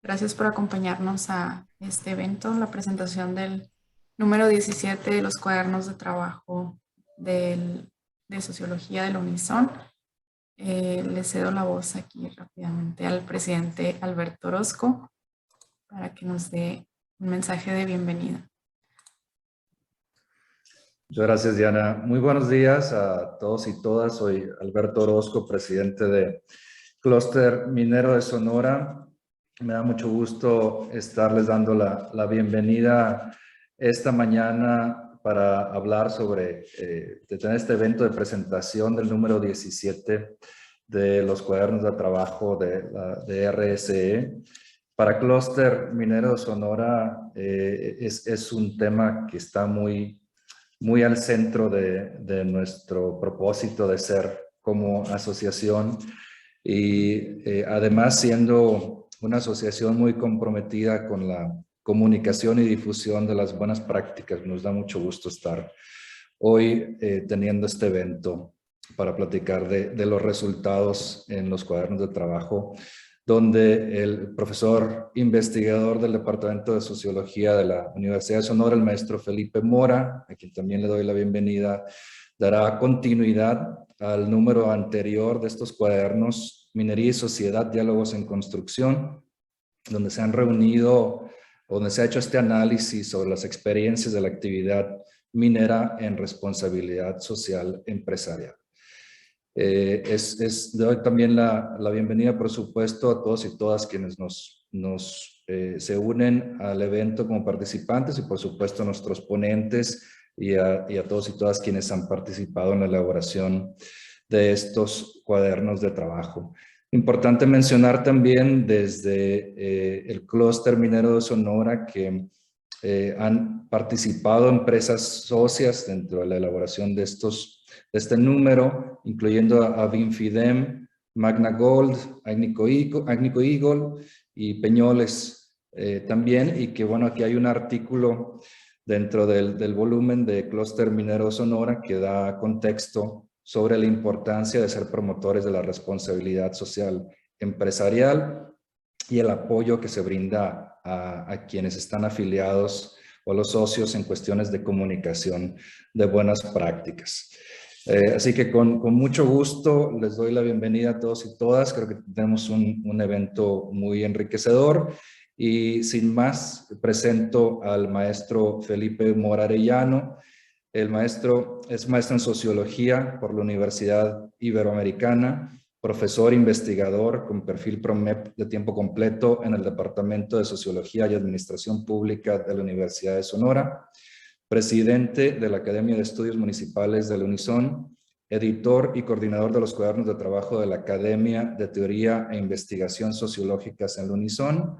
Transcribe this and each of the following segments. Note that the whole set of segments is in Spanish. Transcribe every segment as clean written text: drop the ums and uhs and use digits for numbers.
Gracias por acompañarnos a este evento, la presentación del número 17 de los cuadernos de trabajo de Sociología del Unison. Le cedo la voz aquí rápidamente al presidente Alberto Orozco para que nos dé un mensaje de bienvenida. Muchas gracias, Diana. Muy buenos días a todos y todas. Soy Alberto Orozco, presidente de Clúster Minero de Sonora. Me da mucho gusto estarles dando la bienvenida esta mañana para hablar sobre de tener este evento de presentación del número 17 de los cuadernos de trabajo de RSE. Para Clúster Minero de Sonora es un tema que está muy al centro de nuestro propósito de ser como asociación y además siendo una asociación muy comprometida con la comunicación y difusión de las buenas prácticas. Nos da mucho gusto estar hoy teniendo este evento para platicar de los resultados en los cuadernos de trabajo, donde el profesor investigador del Departamento de Sociología de la Universidad de Sonora, el maestro Felipe Mora, a quien también le doy la bienvenida, dará continuidad al número anterior de estos cuadernos, Minería y Sociedad, Diálogos en Construcción, donde se han reunido, donde se ha hecho este análisis sobre las experiencias de la actividad minera en responsabilidad social empresarial. Le doy también la bienvenida, por supuesto, a todos y todas quienes se unen al evento como participantes y, por supuesto, a nuestros ponentes y a todos y todas quienes han participado en la elaboración de estos cuadernos de trabajo. Importante mencionar también desde el Clúster Minero de Sonora que han participado empresas socias dentro de la elaboración de este número, incluyendo a Vinfidem, Magna Gold, Agnico Eagle y Peñoles también, y que bueno, aquí hay un artículo dentro del volumen de Clúster Minero Sonora que da contexto sobre la importancia de ser promotores de la responsabilidad social empresarial y el apoyo que se brinda a quienes están afiliados o a los socios en cuestiones de comunicación de buenas prácticas. Así que con mucho gusto les doy la bienvenida a todos y todas. Creo que tenemos un evento muy enriquecedor. Y sin más, presento al maestro Felipe Mora Arellano. El maestro es maestro en Sociología por la Universidad Iberoamericana, profesor investigador con perfil PROMEP de tiempo completo en el Departamento de Sociología y Administración Pública de la Universidad de Sonora, presidente de la Academia de Estudios Municipales del Unison, editor y coordinador de los cuadernos de trabajo de la Academia de Teoría e Investigación Sociológicas en el Unison,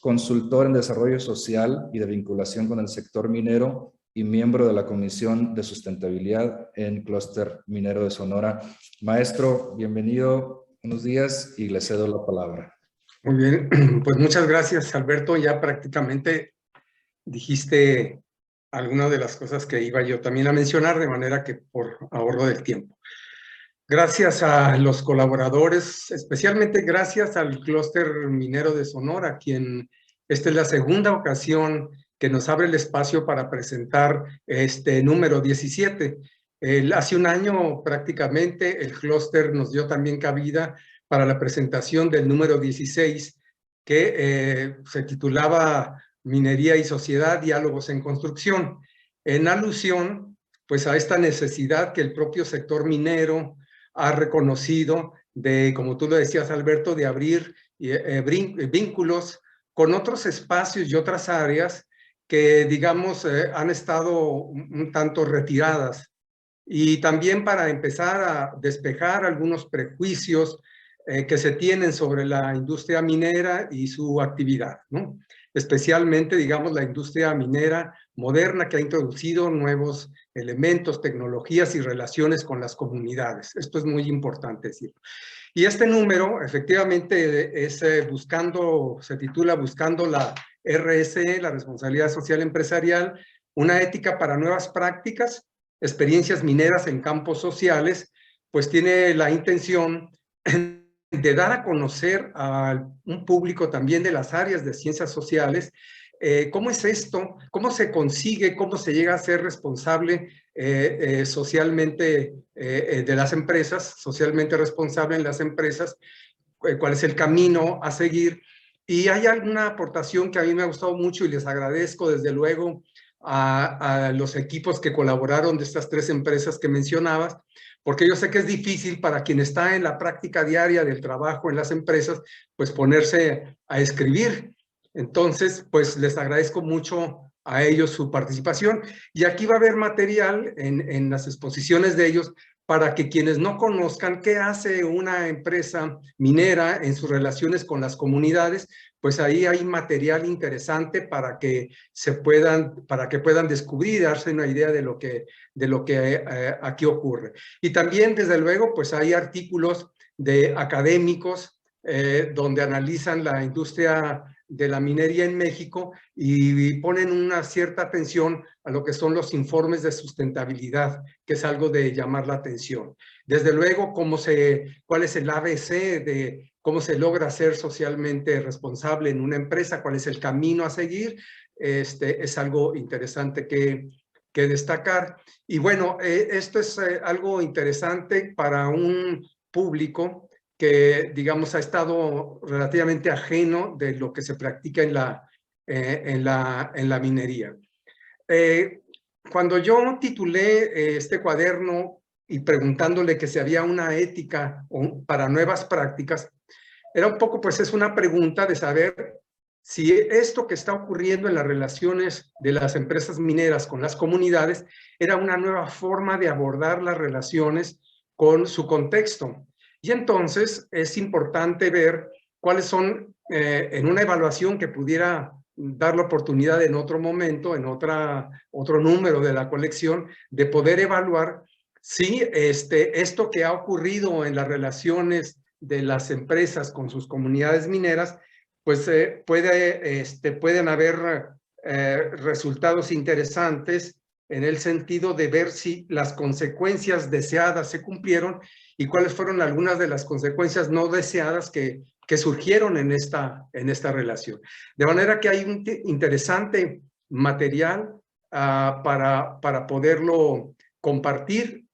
consultor en desarrollo social y de vinculación con el sector minero y miembro de la Comisión de Sustentabilidad en Clúster Minero de Sonora. Maestro, bienvenido, buenos días y le cedo la palabra. Muy bien, pues muchas gracias, Alberto. Ya prácticamente dijiste algunas de las cosas que iba yo también a mencionar, de manera que por ahorro del tiempo. Gracias a los colaboradores, especialmente gracias al Clúster Minero de Sonora, quien esta es la segunda ocasión que nos abre el espacio para presentar este número 17. Hace un año prácticamente el clúster nos dio también cabida para la presentación del número 16, que se titulaba Minería y Sociedad, Diálogos en Construcción, en alusión pues a esta necesidad que el propio sector minero ha reconocido de, como tú lo decías, Alberto, de abrir vínculos con otros espacios y otras áreas que, digamos, han estado un tanto retiradas. Y también para empezar a despejar algunos prejuicios que se tienen sobre la industria minera y su actividad, ¿no? Especialmente, digamos, la industria minera moderna que ha introducido nuevos elementos, tecnologías y relaciones con las comunidades. Esto es muy importante decirlo. Y este número, efectivamente, es se titula Buscando la RSE, la Responsabilidad Social Empresarial, una ética para nuevas prácticas, experiencias mineras en campos sociales, pues tiene la intención de dar a conocer a un público también de las áreas de ciencias sociales, ¿cómo es esto? ¿Cómo se consigue? ¿Cómo se llega a ser responsable socialmente de las empresas, socialmente responsable en las empresas? ¿Cuál es el camino a seguir? Y hay alguna aportación que a mí me ha gustado mucho y les agradezco desde luego a los equipos que colaboraron de estas 3 empresas que mencionabas, porque yo sé que es difícil para quien está en la práctica diaria del trabajo en las empresas, pues ponerse a escribir. Entonces, pues les agradezco mucho a ellos su participación. Y aquí va a haber material en las exposiciones de ellos para que quienes no conozcan qué hace una empresa minera en sus relaciones con las comunidades, pues ahí hay material interesante para que puedan descubrir, darse una idea de lo que aquí ocurre. Y también, desde luego, pues hay artículos de académicos donde analizan la industria de la minería en México y ponen una cierta atención a lo que son los informes de sustentabilidad, que es algo de llamar la atención. Desde luego, cuál es el ABC de cómo se logra ser socialmente responsable en una empresa, cuál es el camino a seguir, es algo interesante que destacar. Y bueno, esto es algo interesante para un público que, digamos, ha estado relativamente ajeno de lo que se practica en la minería. Cuando yo titulé este cuaderno y preguntándole que si había una ética para nuevas prácticas, era un poco, pues es una pregunta de saber si esto que está ocurriendo en las relaciones de las empresas mineras con las comunidades era una nueva forma de abordar las relaciones con su contexto. Y entonces es importante ver cuáles son, en una evaluación que pudiera dar la oportunidad en otro momento, en otro número de la colección, de poder evaluar si esto que ha ocurrido en las relaciones de las empresas con sus comunidades mineras, pues pueden haber resultados interesantes en el sentido de ver si las consecuencias deseadas se cumplieron y cuáles fueron algunas de las consecuencias no deseadas que surgieron en esta relación. De manera que hay un interesante material para poderlo compartir.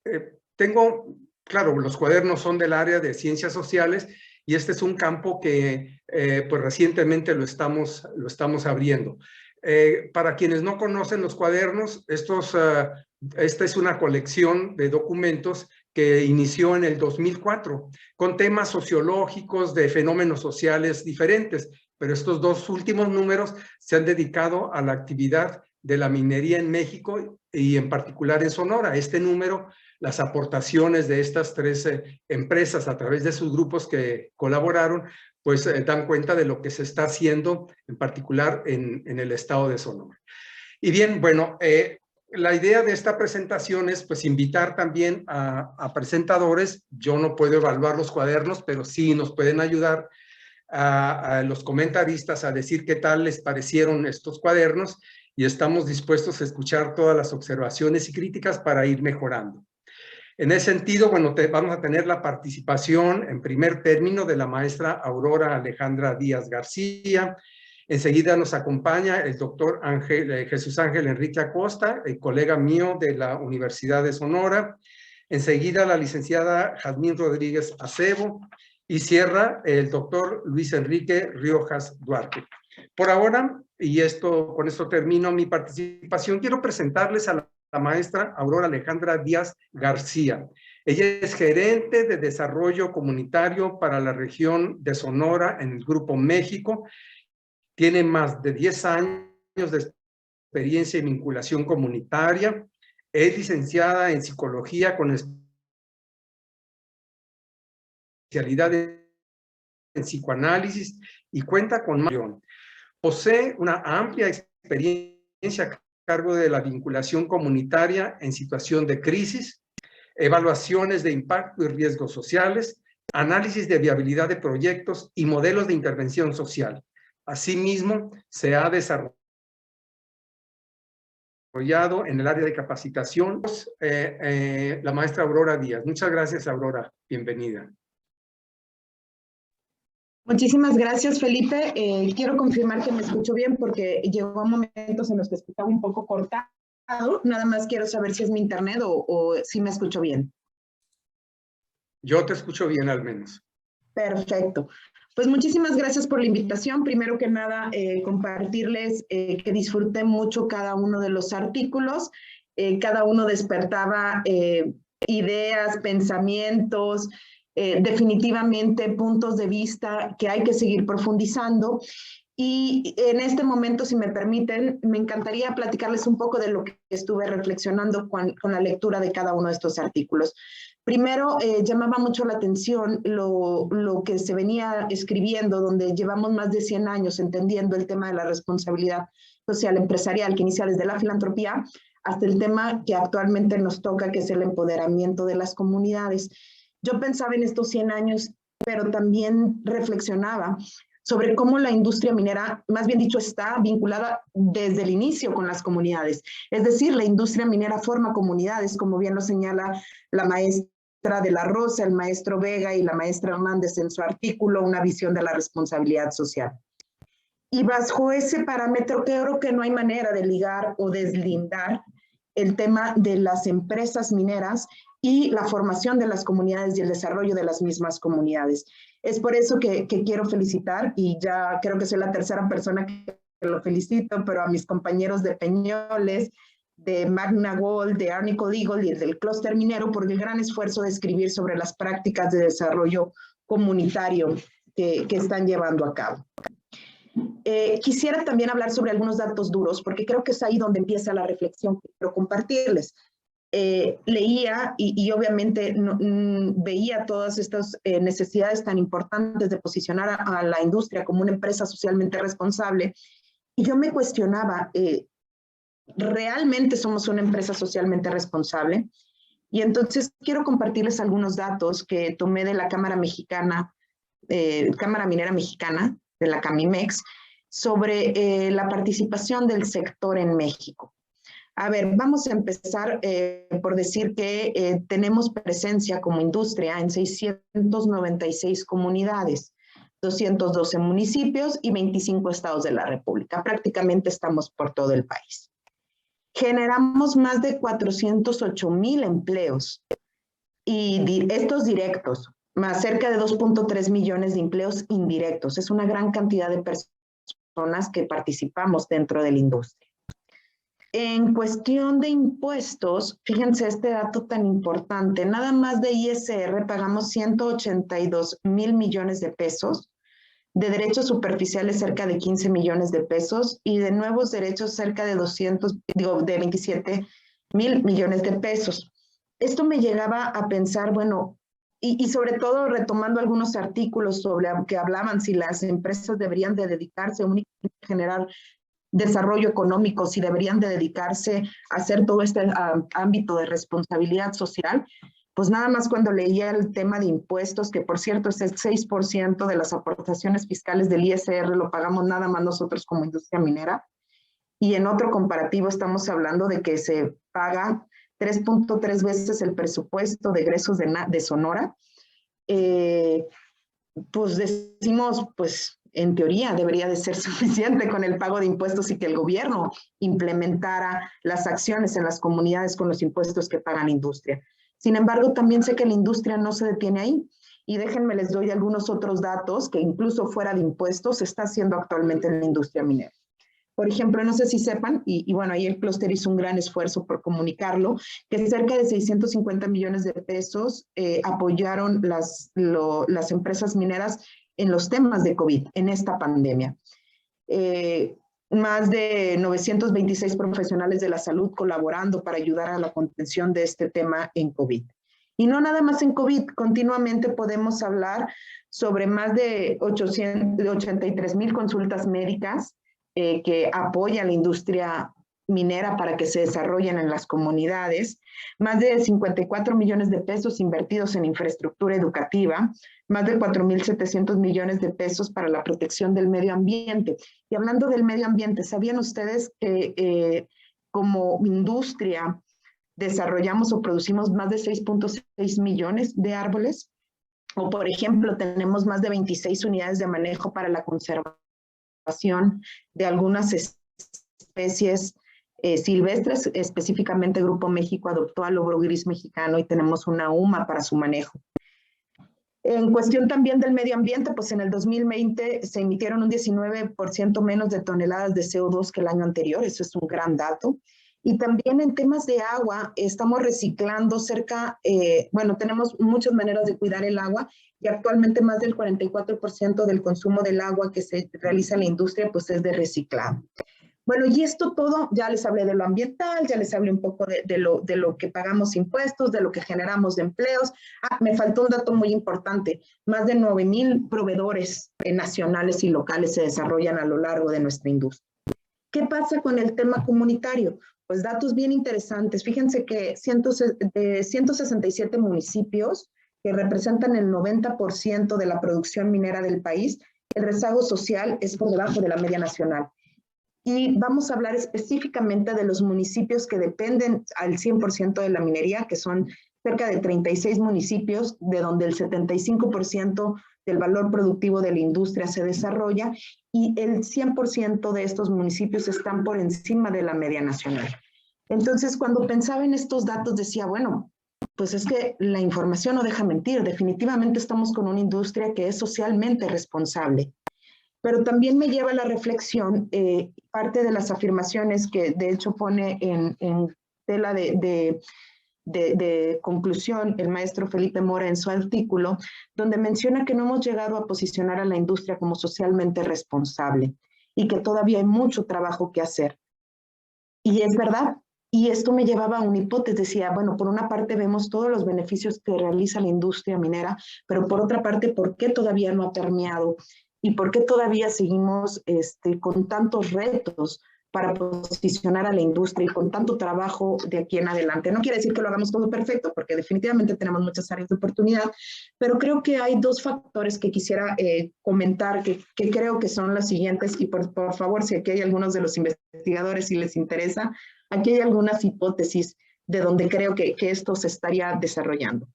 Claro, los cuadernos son del área de ciencias sociales y este es un campo que pues recientemente lo estamos abriendo. Para quienes no conocen los cuadernos, esta es una colección de documentos que inició en el 2004 con temas sociológicos de fenómenos sociales diferentes, pero estos 2 últimos números se han dedicado a la actividad de la minería en México y en particular en Sonora. Este número, las aportaciones de estas 3 empresas a través de sus grupos que colaboraron, pues dan cuenta de lo que se está haciendo, en particular en el estado de Sonora. Y bien, bueno, la idea de esta presentación es pues invitar también a presentadores. Yo no puedo evaluar los cuadernos, pero sí nos pueden ayudar a los comentaristas a decir qué tal les parecieron estos cuadernos y estamos dispuestos a escuchar todas las observaciones y críticas para ir mejorando. En ese sentido, bueno, vamos a tener la participación en primer término de la maestra Aurora Alejandra Díaz García. Enseguida nos acompaña el doctor Jesús Ángel Enrique Acosta, el colega mío de la Universidad de Sonora. Enseguida la licenciada Jazmín Rodríguez Acebo y cierra el doctor Luis Enrique Riojas Duarte. Por ahora, y con esto termino mi participación, quiero presentarles a la maestra Aurora Alejandra Díaz García. Ella es gerente de desarrollo comunitario para la región de Sonora en el Grupo México. Tiene más de 10 años de experiencia en vinculación comunitaria. Es licenciada en psicología con especialidad en psicoanálisis y cuenta con posee una amplia experiencia a cargo de la vinculación comunitaria en situación de crisis, evaluaciones de impacto y riesgos sociales, análisis de viabilidad de proyectos y modelos de intervención social. Asimismo, se ha desarrollado en el área de capacitación la maestra Aurora Díaz. Muchas gracias, Aurora. Bienvenida. Muchísimas gracias, Felipe. Quiero confirmar que me escucho bien porque llegó momentos en los que escuchaba un poco cortado. Nada más quiero saber si es mi internet o si me escucho bien. Yo te escucho bien al menos. Perfecto. Pues muchísimas gracias por la invitación. Primero que nada, compartirles que disfruté mucho cada uno de los artículos. Cada uno despertaba ideas, pensamientos, definitivamente puntos de vista que hay que seguir profundizando. Y en este momento, si me permiten, me encantaría platicarles un poco de lo que estuve reflexionando con la lectura de cada uno de estos artículos. Primero, llamaba mucho la atención lo que se venía escribiendo, donde llevamos más de 100 años entendiendo el tema de la responsabilidad social empresarial, que inicia desde la filantropía hasta el tema que actualmente nos toca, que es el empoderamiento de las comunidades. Yo pensaba en estos 100 años, pero también reflexionaba sobre cómo la industria minera, más bien dicho, está vinculada desde el inicio con las comunidades. Es decir, la industria minera forma comunidades, como bien lo señala la maestra de la Rosa, el maestro Vega y la maestra Hernández en su artículo, Una visión de la responsabilidad social. Y bajo ese parámetro creo que no hay manera de ligar o deslindar el tema de las empresas mineras y la formación de las comunidades y el desarrollo de las mismas comunidades. Es por eso que quiero felicitar, y ya creo que soy la tercera persona que lo felicito, pero a mis compañeros de Peñoles, de Magna Gold, de Arnico Eagle y del Clúster Minero por el gran esfuerzo de escribir sobre las prácticas de desarrollo comunitario que están llevando a cabo. Quisiera también hablar sobre algunos datos duros, porque creo que es ahí donde empieza la reflexión que quiero compartirles. Leía y obviamente veía todas estas necesidades tan importantes de posicionar a la industria como una empresa socialmente responsable, y yo me cuestionaba, ¿realmente somos una empresa socialmente responsable? Y entonces quiero compartirles algunos datos que tomé de la Cámara Mexicana, Cámara Minera Mexicana, de la CAMIMEX, sobre la participación del sector en México. A ver, vamos a empezar por decir que tenemos presencia como industria en 696 comunidades, 212 municipios y 25 estados de la República. Prácticamente estamos por todo el país. Generamos más de 408,000 empleos, y estos directos, más cerca de 2.3 millones de empleos indirectos. Es una gran cantidad de personas que participamos dentro de la industria. En cuestión de impuestos, fíjense este dato tan importante, nada más de ISR pagamos 182,000 millones de pesos, de derechos superficiales cerca de 15 millones de pesos y de nuevos derechos cerca de 27,000 millones de pesos. Esto me llegaba a pensar, bueno, y sobre todo retomando algunos artículos sobre que hablaban si las empresas deberían de dedicarse únicamente a generar desarrollo económico, si deberían de dedicarse a hacer todo este ámbito de responsabilidad social, pues nada más cuando leía el tema de impuestos, que por cierto es el 6% de las aportaciones fiscales del ISR, lo pagamos nada más nosotros como industria minera, y en otro comparativo estamos hablando de que se paga 3.3 veces el presupuesto de egresos de Sonora. Pues decimos, pues en teoría debería de ser suficiente con el pago de impuestos y que el gobierno implementara las acciones en las comunidades con los impuestos que paga la industria. Sin embargo, también sé que la industria no se detiene ahí, y déjenme les doy algunos otros datos que incluso fuera de impuestos se está haciendo actualmente en la industria minera. Por ejemplo, no sé si sepan, y bueno, ahí el clúster hizo un gran esfuerzo por comunicarlo, que cerca de 650 millones de pesos apoyaron las empresas mineras en los temas de COVID, en esta pandemia. Más de 926 profesionales de la salud colaborando para ayudar a la contención de este tema en COVID. Y no nada más en COVID, continuamente podemos hablar sobre más de 83,000 consultas médicas que apoya a la industria minera para que se desarrollen en las comunidades, más de 54 millones de pesos invertidos en infraestructura educativa, más de 4,700 millones de pesos para la protección del medio ambiente. Y hablando del medio ambiente, ¿sabían ustedes que como industria desarrollamos o producimos más de 6.6 millones de árboles? O, por ejemplo, tenemos más de 26 unidades de manejo para la conservación de algunas especies silvestres. Específicamente Grupo México adoptó al lobro gris mexicano y tenemos una UMA para su manejo. En cuestión también del medio ambiente, pues en el 2020 se emitieron un 19% menos de toneladas de CO2 que el año anterior, eso es un gran dato. Y también en temas de agua, estamos reciclando bueno, tenemos muchas maneras de cuidar el agua y actualmente más del 44% del consumo del agua que se realiza en la industria pues es de reciclado. Bueno, y esto todo, ya les hablé de lo ambiental, ya les hablé un poco de lo que pagamos impuestos, de lo que generamos de empleos. Me faltó un dato muy importante, más de 9,000 proveedores nacionales y locales se desarrollan a lo largo de nuestra industria. ¿Qué pasa con el tema comunitario? Pues datos bien interesantes. Fíjense que de 167 municipios que representan el 90% de la producción minera del país, el rezago social es por debajo de la media nacional. Y vamos a hablar específicamente de los municipios que dependen al 100% de la minería, que son cerca de 36 municipios, de donde el 75% del valor productivo de la industria se desarrolla y el 100% de estos municipios están por encima de la media nacional. Entonces, cuando pensaba en estos datos, decía, bueno, pues es que la información no deja mentir. Definitivamente estamos con una industria que es socialmente responsable. Pero también me lleva a la reflexión, parte de las afirmaciones que de hecho pone en tela de conclusión el maestro Felipe Mora en su artículo, donde menciona que no hemos llegado a posicionar a la industria como socialmente responsable y que todavía hay mucho trabajo que hacer. Y es verdad, y esto me llevaba a una hipótesis, decía, bueno, por una parte vemos todos los beneficios que realiza la industria minera, pero por otra parte, ¿por qué todavía no ha permeado? ¿Y por qué todavía seguimos con tantos retos para posicionar a la industria y con tanto trabajo de aquí en adelante? No quiere decir que lo hagamos todo perfecto, porque definitivamente tenemos muchas áreas de oportunidad, pero creo que hay dos factores que quisiera comentar, que creo que son los siguientes, y por favor, si aquí hay algunos de los investigadores, si les interesa, aquí hay algunas hipótesis de donde creo que esto se estaría desarrollando.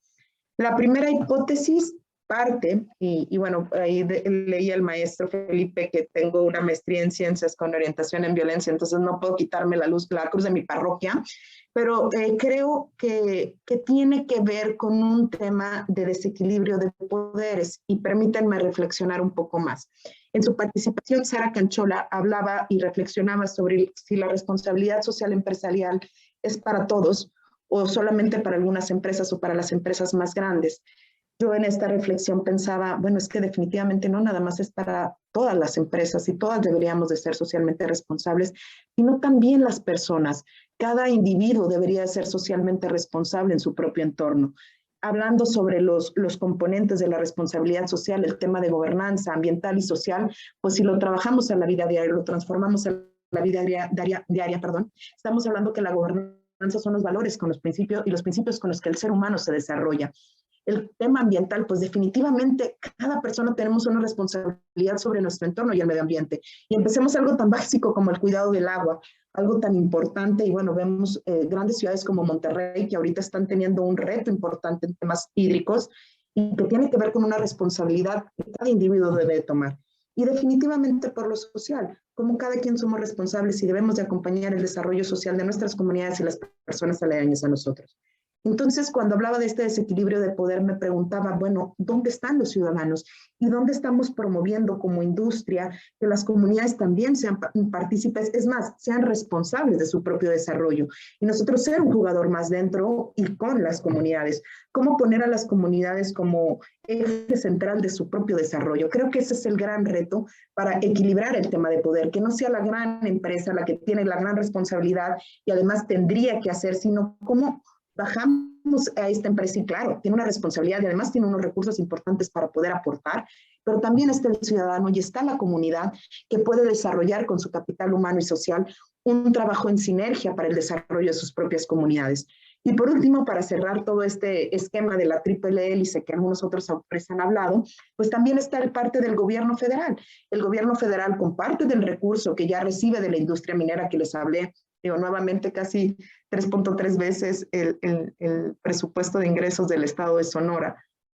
La primera hipótesis parte, y bueno, ahí leí al maestro Felipe que tengo una maestría en ciencias con orientación en violencia, entonces no puedo quitarme la cruz de mi parroquia, pero creo que tiene que ver con un tema de desequilibrio de poderes, y permítanme reflexionar un poco más. En su participación, Sara Canchola hablaba y reflexionaba sobre si la responsabilidad social empresarial es para todos o solamente para algunas empresas o para las empresas más grandes. Yo en esta reflexión pensaba, bueno, es que definitivamente no nada más es para todas las empresas y todas deberíamos de ser socialmente responsables, sino también las personas. Cada individuo debería ser socialmente responsable en su propio entorno. Hablando sobre los componentes de la responsabilidad social, el tema de gobernanza ambiental y social, pues si lo trabajamos en la vida diaria, lo transformamos en la vida diaria, estamos hablando que la gobernanza son los valores con los principios y los principios con los que el ser humano se desarrolla. El tema ambiental, pues definitivamente cada persona tenemos una responsabilidad sobre nuestro entorno y el medio ambiente. Y empecemos algo tan básico como el cuidado del agua, algo tan importante. Y bueno, vemos grandes ciudades como Monterrey que ahorita están teniendo un reto importante en temas hídricos y que tiene que ver con una responsabilidad que cada individuo debe tomar. Y definitivamente por lo social, como cada quien somos responsables y debemos de acompañar el desarrollo social de nuestras comunidades y las personas aledañas a nosotros. Entonces, cuando hablaba de este desequilibrio de poder, me preguntaba, bueno, ¿dónde están los ciudadanos? ¿Y dónde estamos promoviendo como industria que las comunidades también sean partícipes, es más, sean responsables de su propio desarrollo? Y nosotros ser un jugador más dentro y con las comunidades. ¿Cómo poner a las comunidades como eje central de su propio desarrollo? Creo que ese es el gran reto para equilibrar el tema de poder, que no sea la gran empresa la que tiene la gran responsabilidad y además tendría que hacer, sino cómo bajamos a esta empresa y claro, tiene una responsabilidad y además tiene unos recursos importantes para poder aportar, pero también está el ciudadano y está la comunidad que puede desarrollar con su capital humano y social un trabajo en sinergia para el desarrollo de sus propias comunidades. Y por último, para cerrar todo este esquema de la triple hélice que algunos otros autores han hablado, pues también está el parte del gobierno federal. El gobierno federal con parte del recurso que ya recibe de la industria minera que les hablé, digo, nuevamente casi 3.3 veces el presupuesto de ingresos del estado de Sonora,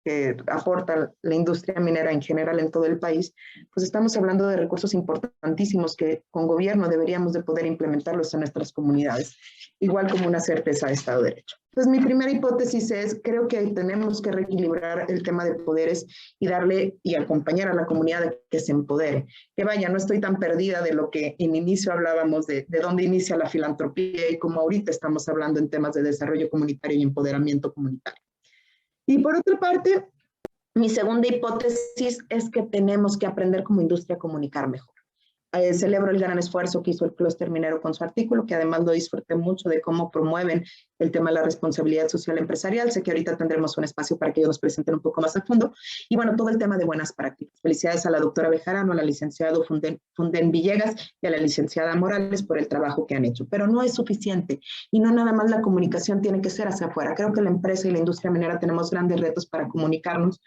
que aporta la industria minera en general en todo el país, pues estamos hablando de recursos importantísimos que con gobierno deberíamos de poder implementarlos en nuestras comunidades, igual como una certeza de Estado de Derecho. Entonces, mi primera hipótesis es, creo que tenemos que reequilibrar el tema de poderes y darle y acompañar a la comunidad a que se empodere. Que vaya, no estoy tan perdida de lo que en inicio hablábamos de dónde inicia la filantropía y como ahorita estamos hablando en temas de desarrollo comunitario y empoderamiento comunitario. Y por otra parte, mi segunda hipótesis es que tenemos que aprender como industria a comunicar mejor. Celebro el gran esfuerzo que hizo el clúster minero con su artículo, que además lo disfruté mucho de cómo promueven el tema de la responsabilidad social empresarial. Sé que ahorita tendremos un espacio para que ellos nos presenten un poco más a fondo. Y bueno, todo el tema de buenas prácticas. Felicidades a la doctora Bejarano, a la licenciada Funden Villegas y a la licenciada Morales por el trabajo que han hecho. Pero no es suficiente y no nada más la comunicación tiene que ser hacia afuera. Creo que la empresa y la industria minera tenemos grandes retos para comunicarnos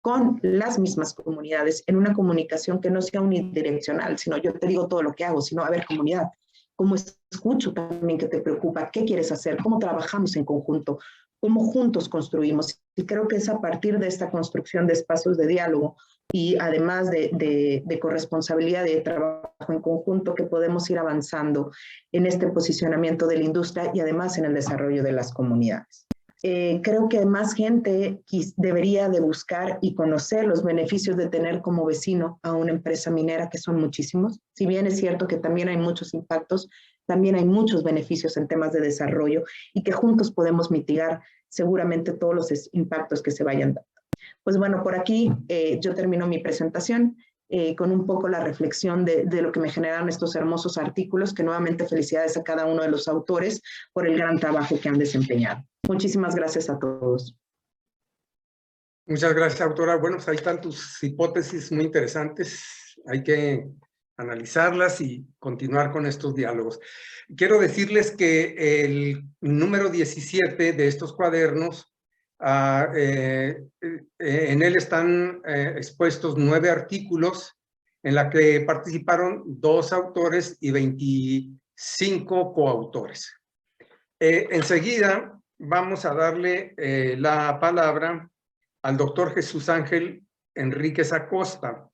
con las mismas comunidades, en una comunicación que no sea unidireccional, sino yo te digo todo lo que hago, sino a ver, comunidad, cómo escucho también que te preocupa, qué quieres hacer, cómo trabajamos en conjunto, cómo juntos construimos. Y creo que es a partir de esta construcción de espacios de diálogo y además de corresponsabilidad de trabajo en conjunto que podemos ir avanzando en este posicionamiento de la industria y además en el desarrollo de las comunidades. Creo que más gente debería de buscar y conocer los beneficios de tener como vecino a una empresa minera, que son muchísimos. Si bien es cierto que también hay muchos impactos, también hay muchos beneficios en temas de desarrollo y que juntos podemos mitigar seguramente todos los impactos que se vayan dando. Pues bueno, por aquí yo termino mi presentación con un poco la reflexión de lo que me generaron estos hermosos artículos, que nuevamente felicidades a cada uno de los autores por el gran trabajo que han desempeñado. Muchísimas gracias a todos. Muchas gracias, autora. Bueno, pues ahí están tus hipótesis muy interesantes. Hay que analizarlas y continuar con estos diálogos. Quiero decirles que el número 17 de estos cuadernos, en él están expuestos 9 artículos en la que participaron 2 autores y 25 coautores. Enseguida vamos a darle la palabra al doctor Jesús Ángel Enríquez Acosta.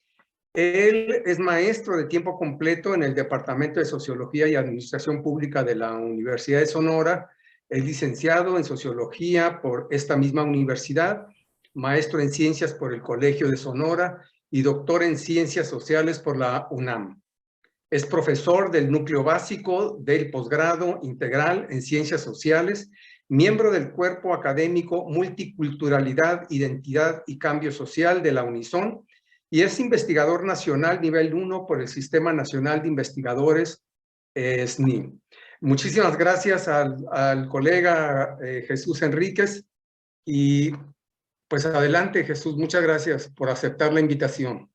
Él es maestro de tiempo completo en el Departamento de Sociología y Administración Pública de la Universidad de Sonora. Es licenciado en Sociología por esta misma universidad, maestro en Ciencias por el Colegio de Sonora y doctor en Ciencias Sociales por la UNAM. Es profesor del núcleo básico del posgrado integral en Ciencias Sociales, miembro del cuerpo académico Multiculturalidad, Identidad y Cambio Social de la Unison y es investigador nacional nivel 1 por el Sistema Nacional de Investigadores SNI. Muchísimas gracias al colega Jesús Enríquez y pues adelante Jesús, muchas gracias por aceptar la invitación.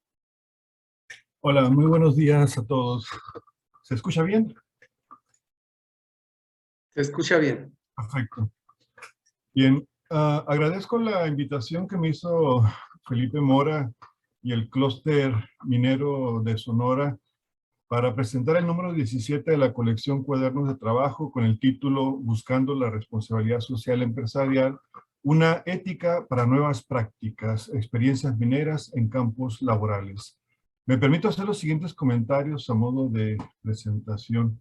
Hola, muy buenos días a todos. ¿Se escucha bien? Se escucha bien. Perfecto. Bien, agradezco la invitación que me hizo Felipe Mora y el clúster minero de Sonora para presentar el número 17 de la colección Cuadernos de Trabajo con el título Buscando la Responsabilidad Social Empresarial, una ética para nuevas prácticas, experiencias mineras en campos laborales. Me permito hacer los siguientes comentarios a modo de presentación.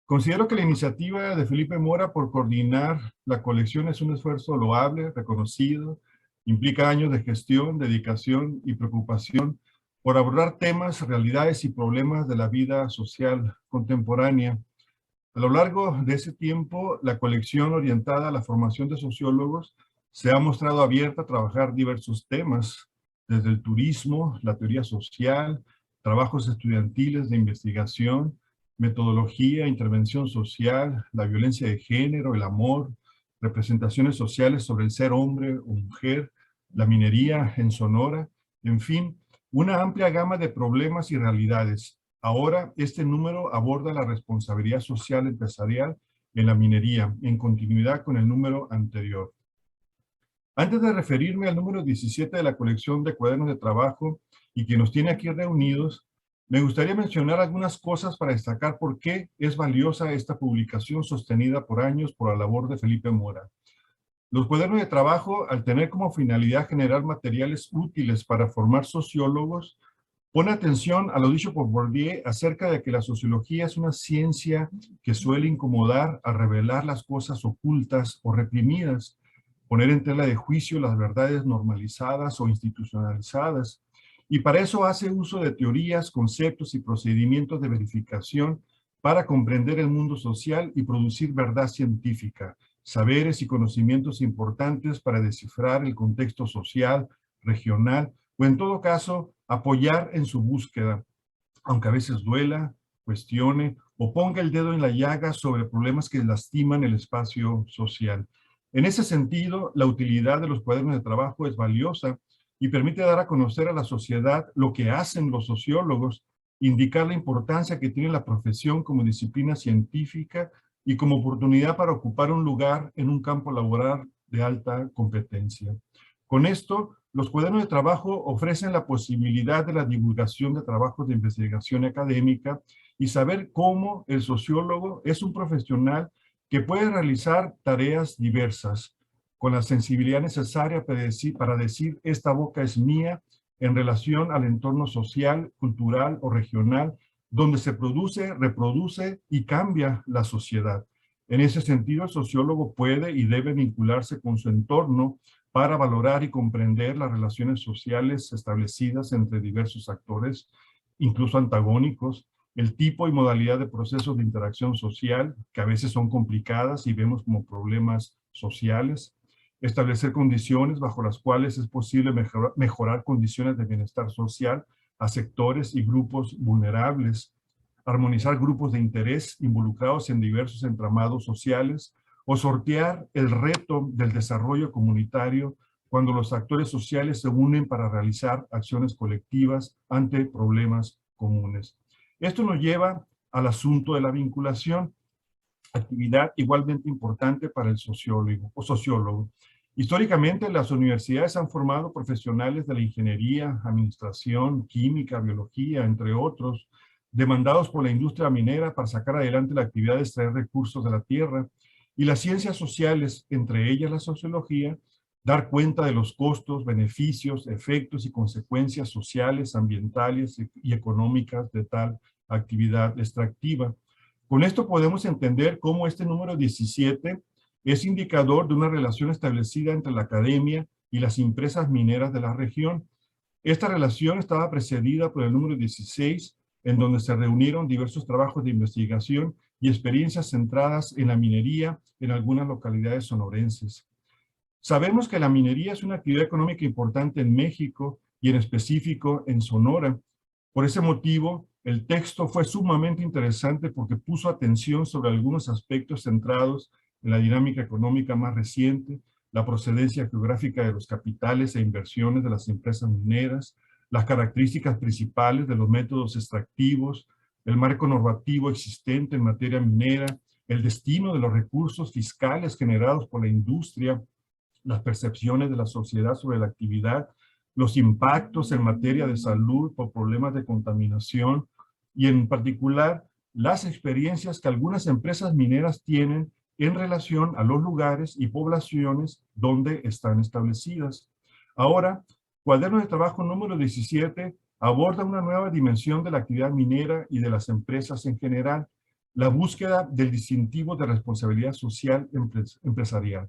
Considero que la iniciativa de Felipe Mora por coordinar la colección es un esfuerzo loable, reconocido, implica años de gestión, dedicación y preocupación por abordar temas, realidades y problemas de la vida social contemporánea. A lo largo de ese tiempo, la colección orientada a la formación de sociólogos se ha mostrado abierta a trabajar diversos temas, desde el turismo, la teoría social, trabajos estudiantiles de investigación, metodología, intervención social, la violencia de género, el amor, representaciones sociales sobre el ser hombre o mujer, la minería en Sonora, en fin, una amplia gama de problemas y realidades. Ahora, este número aborda la responsabilidad social empresarial en la minería, en continuidad con el número anterior. Antes de referirme al número 17 de la colección de cuadernos de trabajo y que nos tiene aquí reunidos, me gustaría mencionar algunas cosas para destacar por qué es valiosa esta publicación sostenida por años por la labor de Felipe Mora. Los cuadernos de trabajo, al tener como finalidad generar materiales útiles para formar sociólogos, pone atención a lo dicho por Bourdieu acerca de que la sociología es una ciencia que suele incomodar a revelar las cosas ocultas o reprimidas, poner en tela de juicio las verdades normalizadas o institucionalizadas, y para eso hace uso de teorías, conceptos y procedimientos de verificación para comprender el mundo social y producir verdad científica, saberes y conocimientos importantes para descifrar el contexto social, regional, o en todo caso, apoyar en su búsqueda, aunque a veces duela, cuestione o ponga el dedo en la llaga sobre problemas que lastiman el espacio social. En ese sentido, la utilidad de los cuadernos de trabajo es valiosa y permite dar a conocer a la sociedad lo que hacen los sociólogos, indicar la importancia que tiene la profesión como disciplina científica y como oportunidad para ocupar un lugar en un campo laboral de alta competencia. Con esto, los cuadernos de trabajo ofrecen la posibilidad de la divulgación de trabajos de investigación académica y saber cómo el sociólogo es un profesional que puede realizar tareas diversas, con la sensibilidad necesaria para decir esta boca es mía en relación al entorno social, cultural o regional, donde se produce, reproduce y cambia la sociedad. En ese sentido, el sociólogo puede y debe vincularse con su entorno para valorar y comprender las relaciones sociales establecidas entre diversos actores, incluso antagónicos, el tipo y modalidad de procesos de interacción social, que a veces son complicadas y vemos como problemas sociales, establecer condiciones bajo las cuales es posible mejorar condiciones de bienestar social a sectores y grupos vulnerables, armonizar grupos de interés involucrados en diversos entramados sociales, o sortear el reto del desarrollo comunitario cuando los actores sociales se unen para realizar acciones colectivas ante problemas comunes. Esto nos lleva al asunto de la vinculación, actividad igualmente importante para el sociólogo. Históricamente, las universidades han formado profesionales de la ingeniería, administración, química, biología, entre otros, demandados por la industria minera para sacar adelante la actividad de extraer recursos de la tierra, y las ciencias sociales, entre ellas la sociología, dar cuenta de los costos, beneficios, efectos y consecuencias sociales, ambientales y económicas de tal actividad extractiva. Con esto podemos entender cómo este número 17 es indicador de una relación establecida entre la academia y las empresas mineras de la región. Esta relación estaba precedida por el número 16, en donde se reunieron diversos trabajos de investigación y experiencias centradas en la minería en algunas localidades sonorenses. Sabemos que la minería es una actividad económica importante en México y en específico en Sonora. Por ese motivo, el texto fue sumamente interesante porque puso atención sobre algunos aspectos centrados en la dinámica económica más reciente, la procedencia geográfica de los capitales e inversiones de las empresas mineras, las características principales de los métodos extractivos, el marco normativo existente en materia minera, el destino de los recursos fiscales generados por la industria, las percepciones de la sociedad sobre la actividad, los impactos en materia de salud por problemas de contaminación y en particular las experiencias que algunas empresas mineras tienen en relación a los lugares y poblaciones donde están establecidas. Ahora, Cuaderno de Trabajo número 17 aborda una nueva dimensión de la actividad minera y de las empresas en general, la búsqueda del distintivo de responsabilidad social empresarial.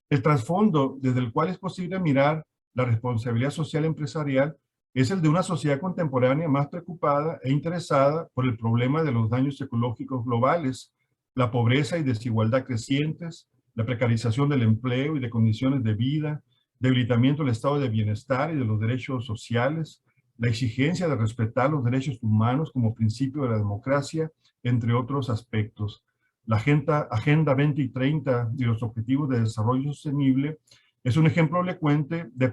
El trasfondo desde el cual es posible mirar la responsabilidad social empresarial es el de una sociedad contemporánea más preocupada e interesada por el problema de los daños ecológicos globales, la pobreza y desigualdad crecientes, la precarización del empleo y de condiciones de vida, debilitamiento del estado de bienestar y de los derechos sociales, la exigencia de respetar los derechos humanos como principio de la democracia, entre otros aspectos. La Agenda 2030 y los Objetivos de Desarrollo Sostenible es un ejemplo elocuente de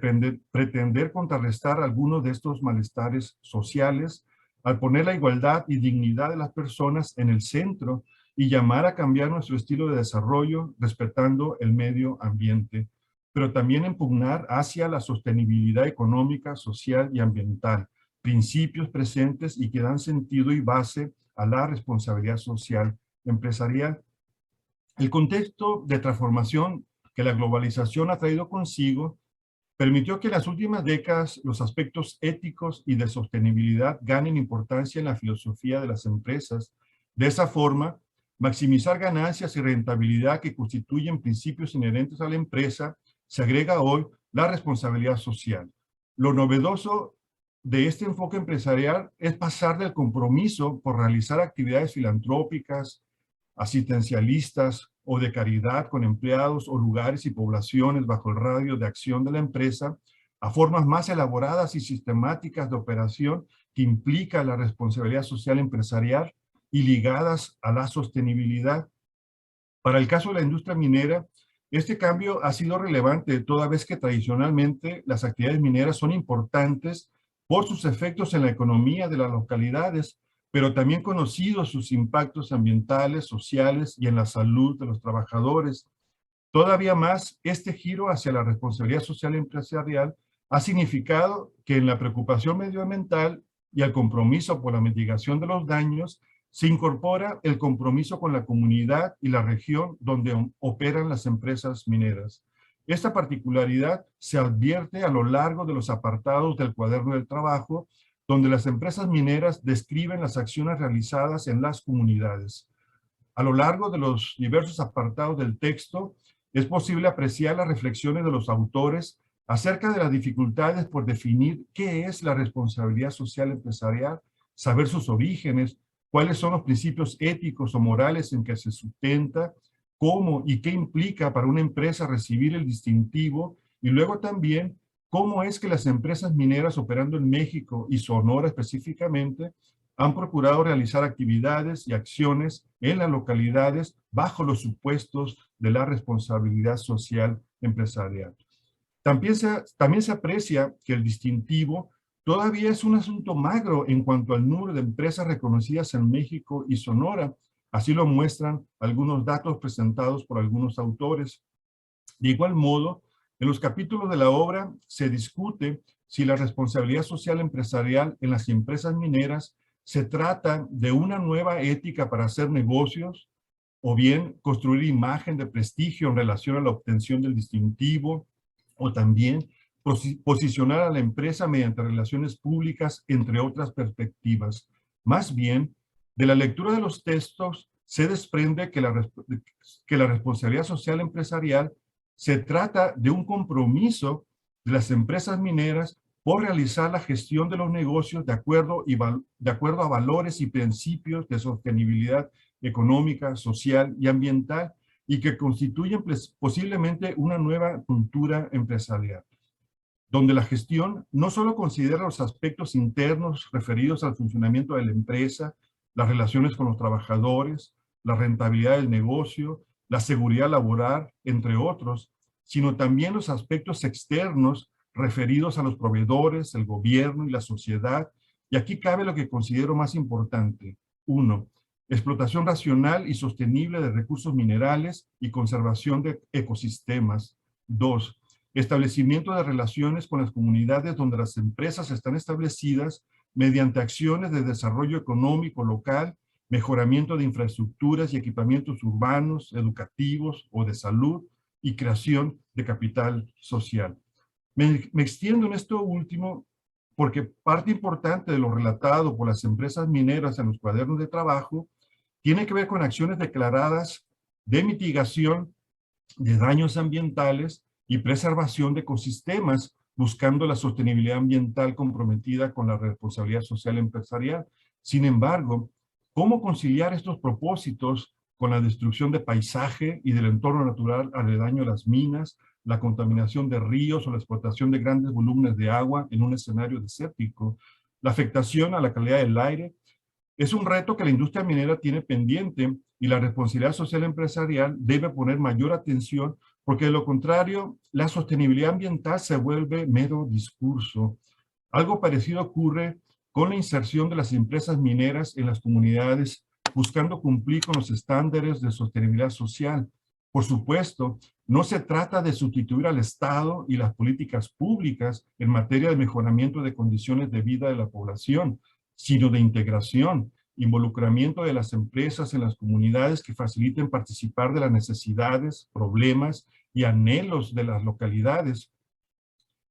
pretender contrarrestar algunos de estos malestares sociales al poner la igualdad y dignidad de las personas en el centro y llamar a cambiar nuestro estilo de desarrollo respetando el medio ambiente, pero también impugnar hacia la sostenibilidad económica, social y ambiental, principios presentes y que dan sentido y base a la responsabilidad social empresarial. El contexto de transformación que la globalización ha traído consigo, permitió que en las últimas décadas los aspectos éticos y de sostenibilidad ganen importancia en la filosofía de las empresas. De esa forma, maximizar ganancias y rentabilidad que constituyen principios inherentes a la empresa, se agrega hoy la responsabilidad social. Lo novedoso de este enfoque empresarial es pasar del compromiso por realizar actividades filantrópicas, asistencialistas o de caridad con empleados o lugares y poblaciones bajo el radio de acción de la empresa, a formas más elaboradas y sistemáticas de operación que implica la responsabilidad social empresarial y ligadas a la sostenibilidad. Para el caso de la industria minera, este cambio ha sido relevante toda vez que tradicionalmente las actividades mineras son importantes por sus efectos en la economía de las localidades, pero también conocidos sus impactos ambientales, sociales y en la salud de los trabajadores. Todavía más, este giro hacia la responsabilidad social empresarial ha significado que en la preocupación medioambiental y el compromiso por la mitigación de los daños se incorpora el compromiso con la comunidad y la región donde operan las empresas mineras. Esta particularidad se advierte a lo largo de los apartados del cuaderno del trabajo, donde las empresas mineras describen las acciones realizadas en las comunidades. A lo largo de los diversos apartados del texto, es posible apreciar las reflexiones de los autores acerca de las dificultades por definir qué es la responsabilidad social empresarial, saber sus orígenes, cuáles son los principios éticos o morales en que se sustenta, cómo y qué implica para una empresa recibir el distintivo, y luego también cómo es que las empresas mineras operando en México y Sonora específicamente han procurado realizar actividades y acciones en las localidades bajo los supuestos de la responsabilidad social empresarial. También se aprecia que el distintivo todavía es un asunto magro en cuanto al número de empresas reconocidas en México y Sonora. Así lo muestran algunos datos presentados por algunos autores. De igual modo, en los capítulos de la obra se discute si la responsabilidad social empresarial en las empresas mineras se trata de una nueva ética para hacer negocios o bien construir imagen de prestigio en relación a la obtención del distintivo, o también posicionar a la empresa mediante relaciones públicas, entre otras perspectivas. Más bien, de la lectura de los textos se desprende que la responsabilidad social empresarial se trata de un compromiso de las empresas mineras por realizar la gestión de los negocios de acuerdo a valores y principios de sostenibilidad económica, social y ambiental, y que constituyen posiblemente una nueva cultura empresarial, donde la gestión no solo considera los aspectos internos referidos al funcionamiento de la empresa, las relaciones con los trabajadores, la rentabilidad del negocio, la seguridad laboral, entre otros, sino también los aspectos externos referidos a los proveedores, el gobierno y la sociedad. Y aquí cabe lo que considero más importante. 1. Explotación racional y sostenible de recursos minerales y conservación de ecosistemas. 2. Establecimiento de relaciones con las comunidades donde las empresas están establecidas mediante acciones de desarrollo económico local, mejoramiento de infraestructuras y equipamientos urbanos, educativos o de salud y creación de capital social. Me extiendo en esto último porque parte importante de lo relatado por las empresas mineras en los cuadernos de trabajo tiene que ver con acciones declaradas de mitigación de daños ambientales y preservación de ecosistemas, buscando la sostenibilidad ambiental comprometida con la responsabilidad social empresarial. Sin embargo, ¿cómo conciliar estos propósitos con la destrucción de paisaje y del entorno natural aledaño a las minas, la contaminación de ríos o la explotación de grandes volúmenes de agua en un escenario desértico, la afectación a la calidad del aire? Es un reto que la industria minera tiene pendiente y la responsabilidad social empresarial debe poner mayor atención, porque de lo contrario, la sostenibilidad ambiental se vuelve mero discurso. Algo parecido ocurre con la inserción de las empresas mineras en las comunidades, buscando cumplir con los estándares de sostenibilidad social. Por supuesto, no se trata de sustituir al Estado y las políticas públicas en materia de mejoramiento de condiciones de vida de la población, sino de integración, involucramiento de las empresas en las comunidades que faciliten participar de las necesidades, problemas y anhelos de las localidades,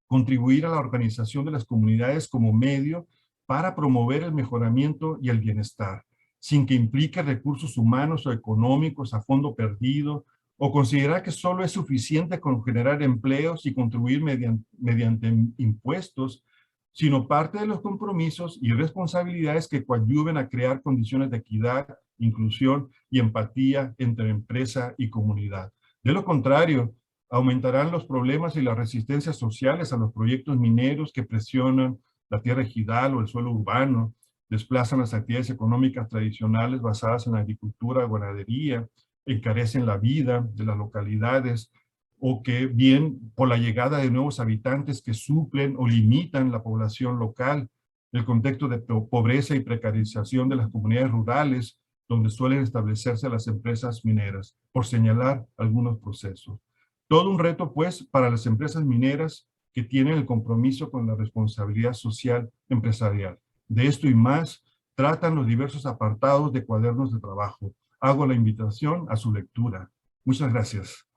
contribuir a la organización de las comunidades como medio para promover el mejoramiento y el bienestar, sin que implique recursos humanos o económicos a fondo perdido, o considerar que solo es suficiente con generar empleos y contribuir mediante impuestos, sino parte de los compromisos y responsabilidades que coadyuven a crear condiciones de equidad, inclusión y empatía entre empresa y comunidad. De lo contrario, aumentarán los problemas y las resistencias sociales a los proyectos mineros que presionan la tierra ejidal o el suelo urbano, desplazan las actividades económicas tradicionales basadas en la agricultura, ganadería, encarecen la vida de las localidades, o que bien por la llegada de nuevos habitantes que suplen o limitan la población local, el contexto de pobreza y precarización de las comunidades rurales, donde suelen establecerse las empresas mineras, por señalar algunos procesos. Todo un reto, pues, para las empresas mineras que tienen el compromiso con la responsabilidad social empresarial. De esto y más tratan los diversos apartados de cuadernos de trabajo. Hago la invitación a su lectura. Muchas gracias.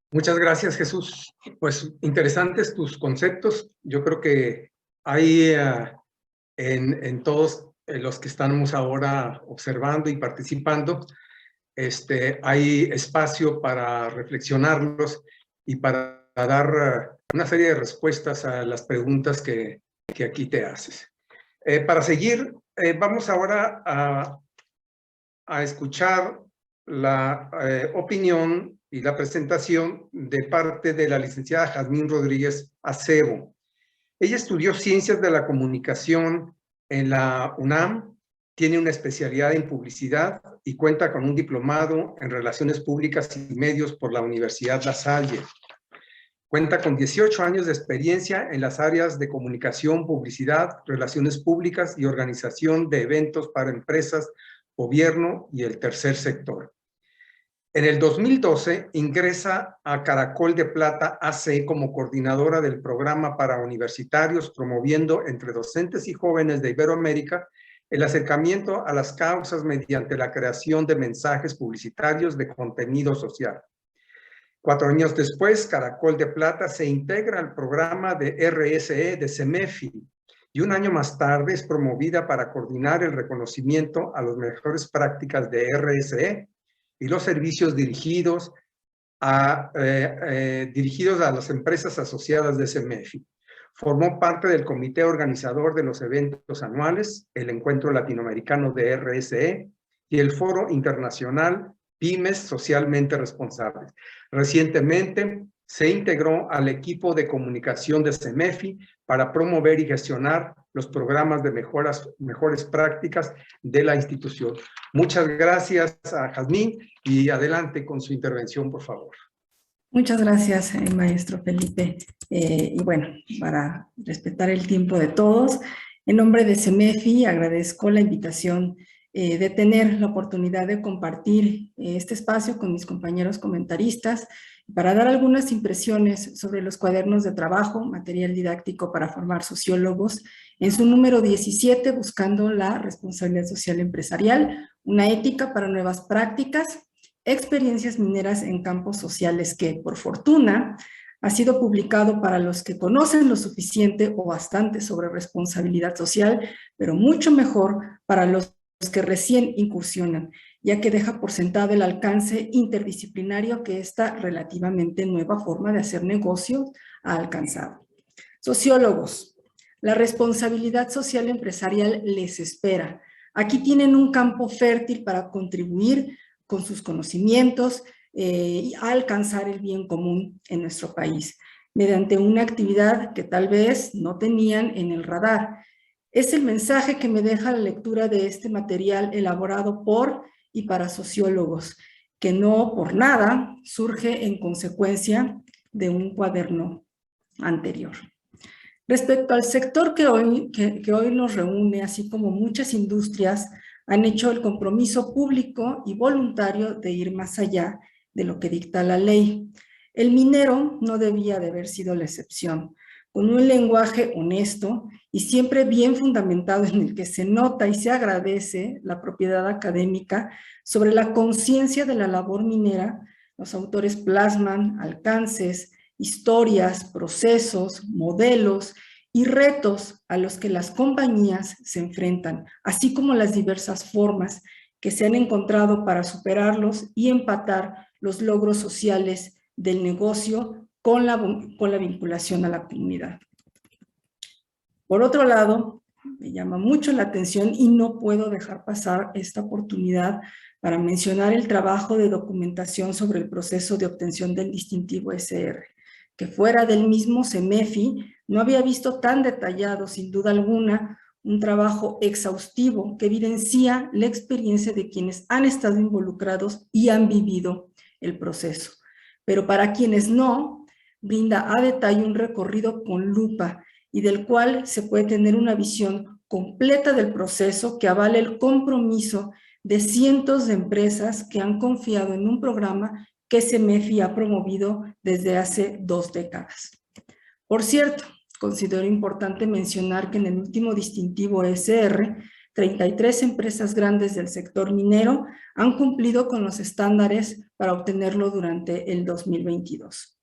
Muchas gracias, Jesús. Pues interesantes tus conceptos. Yo creo que hay en todos los que estamos ahora observando y participando, hay espacio para reflexionarlos y para dar una serie de respuestas a las preguntas que aquí te haces. Para seguir, vamos ahora a escuchar la opinión y la presentación de parte de la licenciada Jazmín Rodríguez Acebo. Ella estudió Ciencias de la Comunicación en la UNAM, tiene una especialidad en publicidad y cuenta con un diplomado en Relaciones Públicas y Medios por la Universidad La Salle. Cuenta con 18 años de experiencia en las áreas de comunicación, publicidad, relaciones públicas y organización de eventos para empresas, gobierno y el tercer sector. En el 2012 ingresa a Caracol de Plata AC como coordinadora del programa para universitarios, promoviendo entre docentes y jóvenes de Iberoamérica el acercamiento a las causas mediante la creación de mensajes publicitarios de contenido social. 4 años después, Caracol de Plata se integra al programa de RSE de CEMEFI y un año más tarde es promovida para coordinar el reconocimiento a las mejores prácticas de RSE y los servicios dirigidos a las empresas asociadas de CEMEFI. Formó parte del comité organizador de los eventos anuales, el Encuentro Latinoamericano de RSE y el Foro Internacional Pymes Socialmente Responsables. Recientemente se integró al equipo de comunicación de CEMEFI para promover y gestionar los programas de mejores prácticas de la institución. Muchas gracias a Jazmín y adelante con su intervención, por favor. Muchas gracias, maestro Felipe. Y bueno, para respetar el tiempo de todos, en nombre de CEMEFI agradezco la invitación de tener la oportunidad de compartir este espacio con mis compañeros comentaristas para dar algunas impresiones sobre los cuadernos de trabajo, material didáctico para formar sociólogos, en su número 17, buscando la responsabilidad social empresarial, una ética para nuevas prácticas, experiencias mineras en campos sociales, que por fortuna ha sido publicado para los que conocen lo suficiente o bastante sobre responsabilidad social, pero mucho mejor para los que recién incursionan, ya que deja por sentado el alcance interdisciplinario que esta relativamente nueva forma de hacer negocio ha alcanzado. Sociólogos, la responsabilidad social empresarial les espera. Aquí tienen un campo fértil para contribuir con sus conocimientos a alcanzar el bien común en nuestro país, mediante una actividad que tal vez no tenían en el radar. Es el mensaje que me deja la lectura de este material elaborado por y para sociólogos, que no por nada surge en consecuencia de un cuaderno anterior. Respecto al sector que hoy nos reúne, así como muchas industrias, han hecho el compromiso público y voluntario de ir más allá de lo que dicta la ley. El minero no debía de haber sido la excepción. Con un lenguaje honesto y siempre bien fundamentado, en el que se nota y se agradece la propiedad académica sobre la conciencia de la labor minera, Los autores plasman alcances, historias, procesos, modelos y retos a los que las compañías se enfrentan, así como las diversas formas que se han encontrado para superarlos y empatar los logros sociales del negocio con la vinculación a la comunidad. Por otro lado, me llama mucho la atención y no puedo dejar pasar esta oportunidad para mencionar el trabajo de documentación sobre el proceso de obtención del distintivo SR, que fuera del mismo CEMEFI no había visto tan detallado, sin duda alguna, un trabajo exhaustivo que evidencia la experiencia de quienes han estado involucrados y han vivido el proceso. Pero para quienes no, brinda a detalle un recorrido con lupa y del cual se puede tener una visión completa del proceso que avale el compromiso de cientos de empresas que han confiado en un programa que CEMEFI ha promovido desde hace 2 décadas. Por cierto, considero importante mencionar que en el último distintivo SR, 33 empresas grandes del sector minero han cumplido con los estándares para obtenerlo durante el 2022.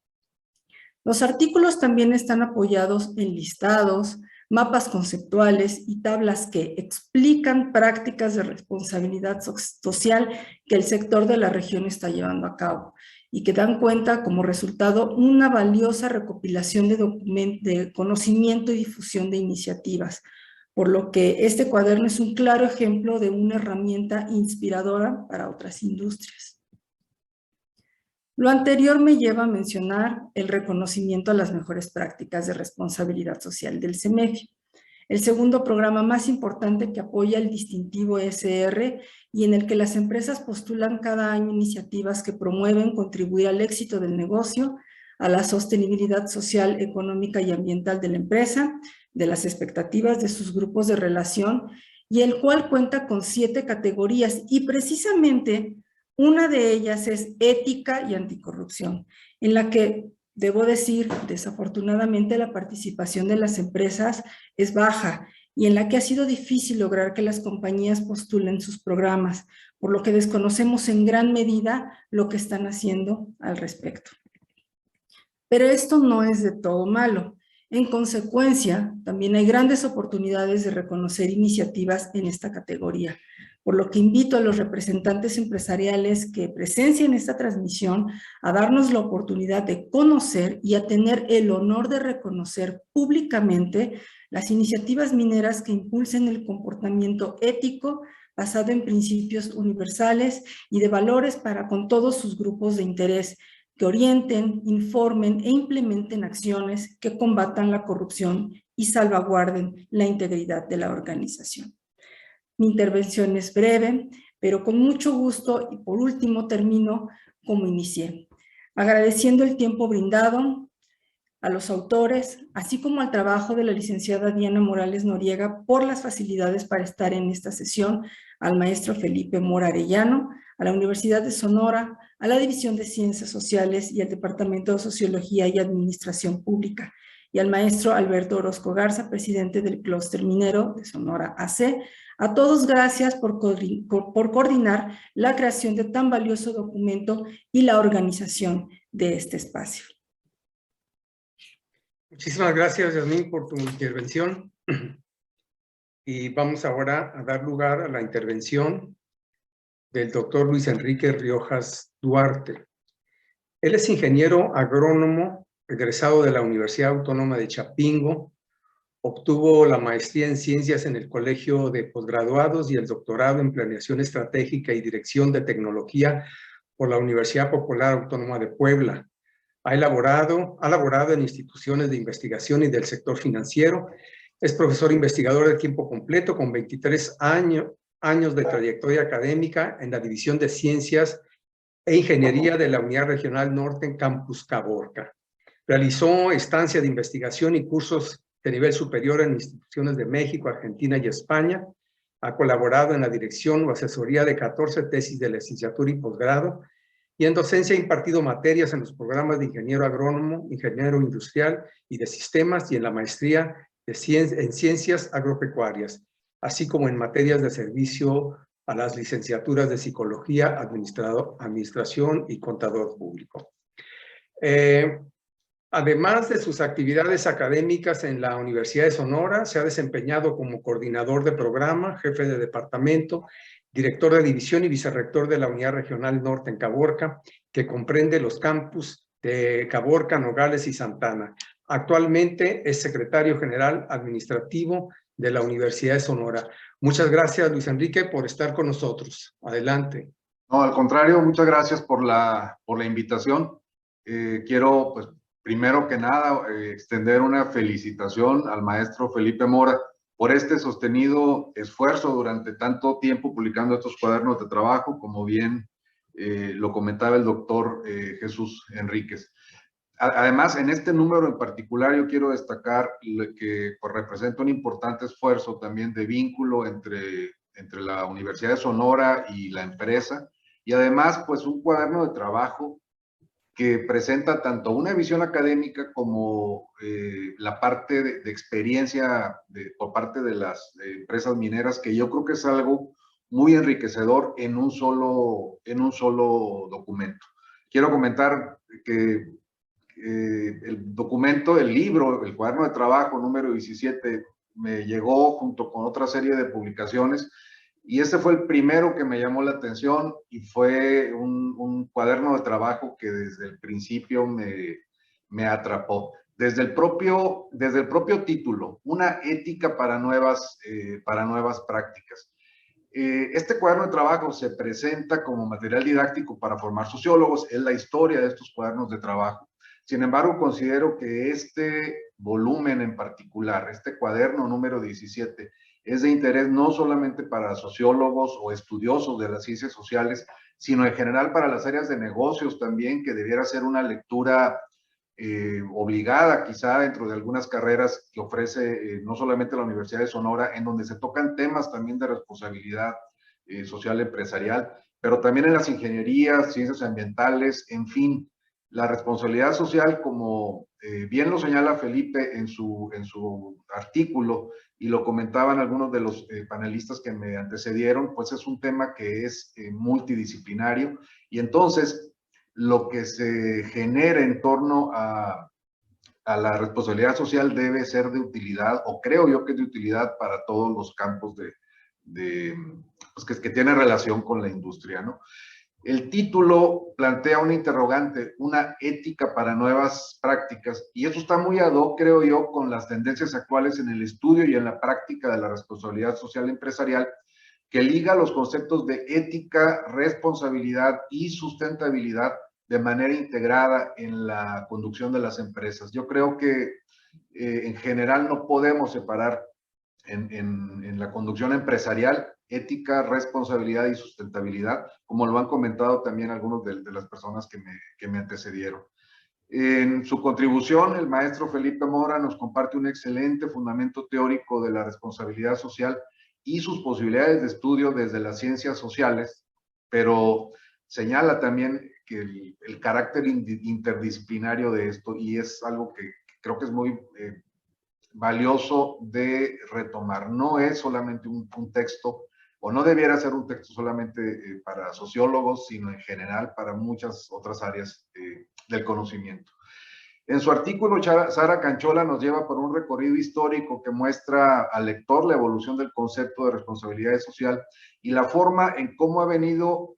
Los artículos también están apoyados en listados, mapas conceptuales y tablas que explican prácticas de responsabilidad social que el sector de la región está llevando a cabo y que dan cuenta como resultado una valiosa recopilación de conocimiento y difusión de iniciativas, por lo que este cuaderno es un claro ejemplo de una herramienta inspiradora para otras industrias. Lo anterior me lleva a mencionar el reconocimiento a las mejores prácticas de responsabilidad social del CEMEFI, el segundo programa más importante que apoya el distintivo SR y en el que las empresas postulan cada año iniciativas que promueven contribuir al éxito del negocio, a la sostenibilidad social, económica y ambiental de la empresa, de las expectativas de sus grupos de relación, y el cual cuenta con 7 categorías y precisamente una de ellas es ética y anticorrupción, en la que, debo decir, desafortunadamente la participación de las empresas es baja y en la que ha sido difícil lograr que las compañías postulen sus programas, por lo que desconocemos en gran medida lo que están haciendo al respecto. Pero esto no es de todo malo. En consecuencia, también hay grandes oportunidades de reconocer iniciativas en esta categoría, por lo que invito a los representantes empresariales que presencien esta transmisión a darnos la oportunidad de conocer y a tener el honor de reconocer públicamente las iniciativas mineras que impulsen el comportamiento ético basado en principios universales y de valores para con todos sus grupos de interés, que orienten, informen e implementen acciones que combatan la corrupción y salvaguarden la integridad de la organización. Mi intervención es breve, pero con mucho gusto y por último termino como inicié, agradeciendo el tiempo brindado a los autores, así como al trabajo de la licenciada Diana Morales Noriega por las facilidades para estar en esta sesión, al maestro Felipe Mora Arellano, a la Universidad de Sonora, a la División de Ciencias Sociales y al Departamento de Sociología y Administración Pública, y al maestro Alberto Orozco Garza, presidente del Clúster Minero de Sonora AC. A todos gracias por coordinar la creación de tan valioso documento y la organización de este espacio. Muchísimas gracias, Yasmín, por tu intervención. Y vamos ahora a dar lugar a la intervención del doctor Luis Enrique Riojas Duarte. Él es ingeniero agrónomo, egresado de la Universidad Autónoma de Chapingo. Obtuvo la maestría en ciencias en el Colegio de Posgraduados y el doctorado en planeación estratégica y dirección de tecnología por la Universidad Popular Autónoma de Puebla. Ha laborado en instituciones de investigación y del sector financiero. Es profesor investigador de tiempo completo con 23 años de trayectoria académica en la División de Ciencias e Ingeniería de la Unidad Regional Norte en Campus Caborca. Realizó estancia de investigación y cursos de nivel superior en instituciones de México, Argentina y España. Ha colaborado en la dirección o asesoría de 14 tesis de licenciatura y posgrado, y en docencia ha impartido materias en los programas de ingeniero agrónomo, ingeniero industrial y de sistemas, y en la maestría en ciencias agropecuarias, así como en materias de servicio a las licenciaturas de Psicología, Administración y Contador Público. Además de sus actividades académicas en la Universidad de Sonora, se ha desempeñado como coordinador de programa, jefe de departamento, director de división y vicerrector de la Unidad Regional Norte en Caborca, que comprende los campus de Caborca, Nogales y Santana. Actualmente es secretario general administrativo de la Universidad de Sonora. Muchas gracias, Luis Enrique, por estar con nosotros. Adelante. No, al contrario, muchas gracias por la invitación. Quiero, pues, primero que nada, extender una felicitación al maestro Felipe Mora por este sostenido esfuerzo durante tanto tiempo publicando estos cuadernos de trabajo, como bien lo comentaba el doctor Jesús Enríquez. Además, en este número en particular, yo quiero destacar que pues, representa un importante esfuerzo también de vínculo entre la Universidad de Sonora y la empresa, y además, pues, un cuaderno de trabajo que presenta tanto una visión académica como la parte de experiencia por parte de las empresas mineras, que yo creo que es algo muy enriquecedor en un solo documento. Quiero comentar que el documento, el libro, el cuaderno de trabajo número 17, me llegó junto con otra serie de publicaciones, y ese fue el primero que me llamó la atención, y fue un cuaderno de trabajo que desde el principio me atrapó. Desde el propio título, una ética para nuevas prácticas. Este cuaderno de trabajo se presenta como material didáctico para formar sociólogos, es la historia de estos cuadernos de trabajo. Sin embargo, considero que este volumen en particular, este cuaderno número 17, es de interés no solamente para sociólogos o estudiosos de las ciencias sociales, sino en general para las áreas de negocios también, que debiera ser una lectura obligada quizá dentro de algunas carreras que ofrece no solamente la Universidad de Sonora, en donde se tocan temas también de responsabilidad social empresarial, pero también en las ingenierías, ciencias ambientales, en fin. La responsabilidad social, como bien lo señala Felipe en su artículo, y lo comentaban algunos de los panelistas que me antecedieron, pues es un tema que es multidisciplinario, y entonces lo que se genera en torno a la responsabilidad social debe ser de utilidad, o creo yo que es de utilidad para todos los campos pues que tienen relación con la industria, ¿no? El título plantea una interrogante, una ética para nuevas prácticas, y eso está muy ad hoc, creo yo, con las tendencias actuales en el estudio y en la práctica de la responsabilidad social empresarial, que liga los conceptos de ética, responsabilidad y sustentabilidad de manera integrada en la conducción de las empresas. Yo creo que en general no podemos separar en la conducción empresarial ética, responsabilidad y sustentabilidad, como lo han comentado también algunos de las personas que me antecedieron. En su contribución, el maestro Felipe Mora nos comparte un excelente fundamento teórico de la responsabilidad social y sus posibilidades de estudio desde las ciencias sociales, pero señala también que el carácter interdisciplinario de esto, y es algo que creo que es muy valioso de retomar. No es solamente un texto, o no debiera ser un texto solamente para sociólogos, sino en general para muchas otras áreas del conocimiento. En su artículo, Sara Canchola nos lleva por un recorrido histórico que muestra al lector la evolución del concepto de responsabilidad social y la forma en cómo ha venido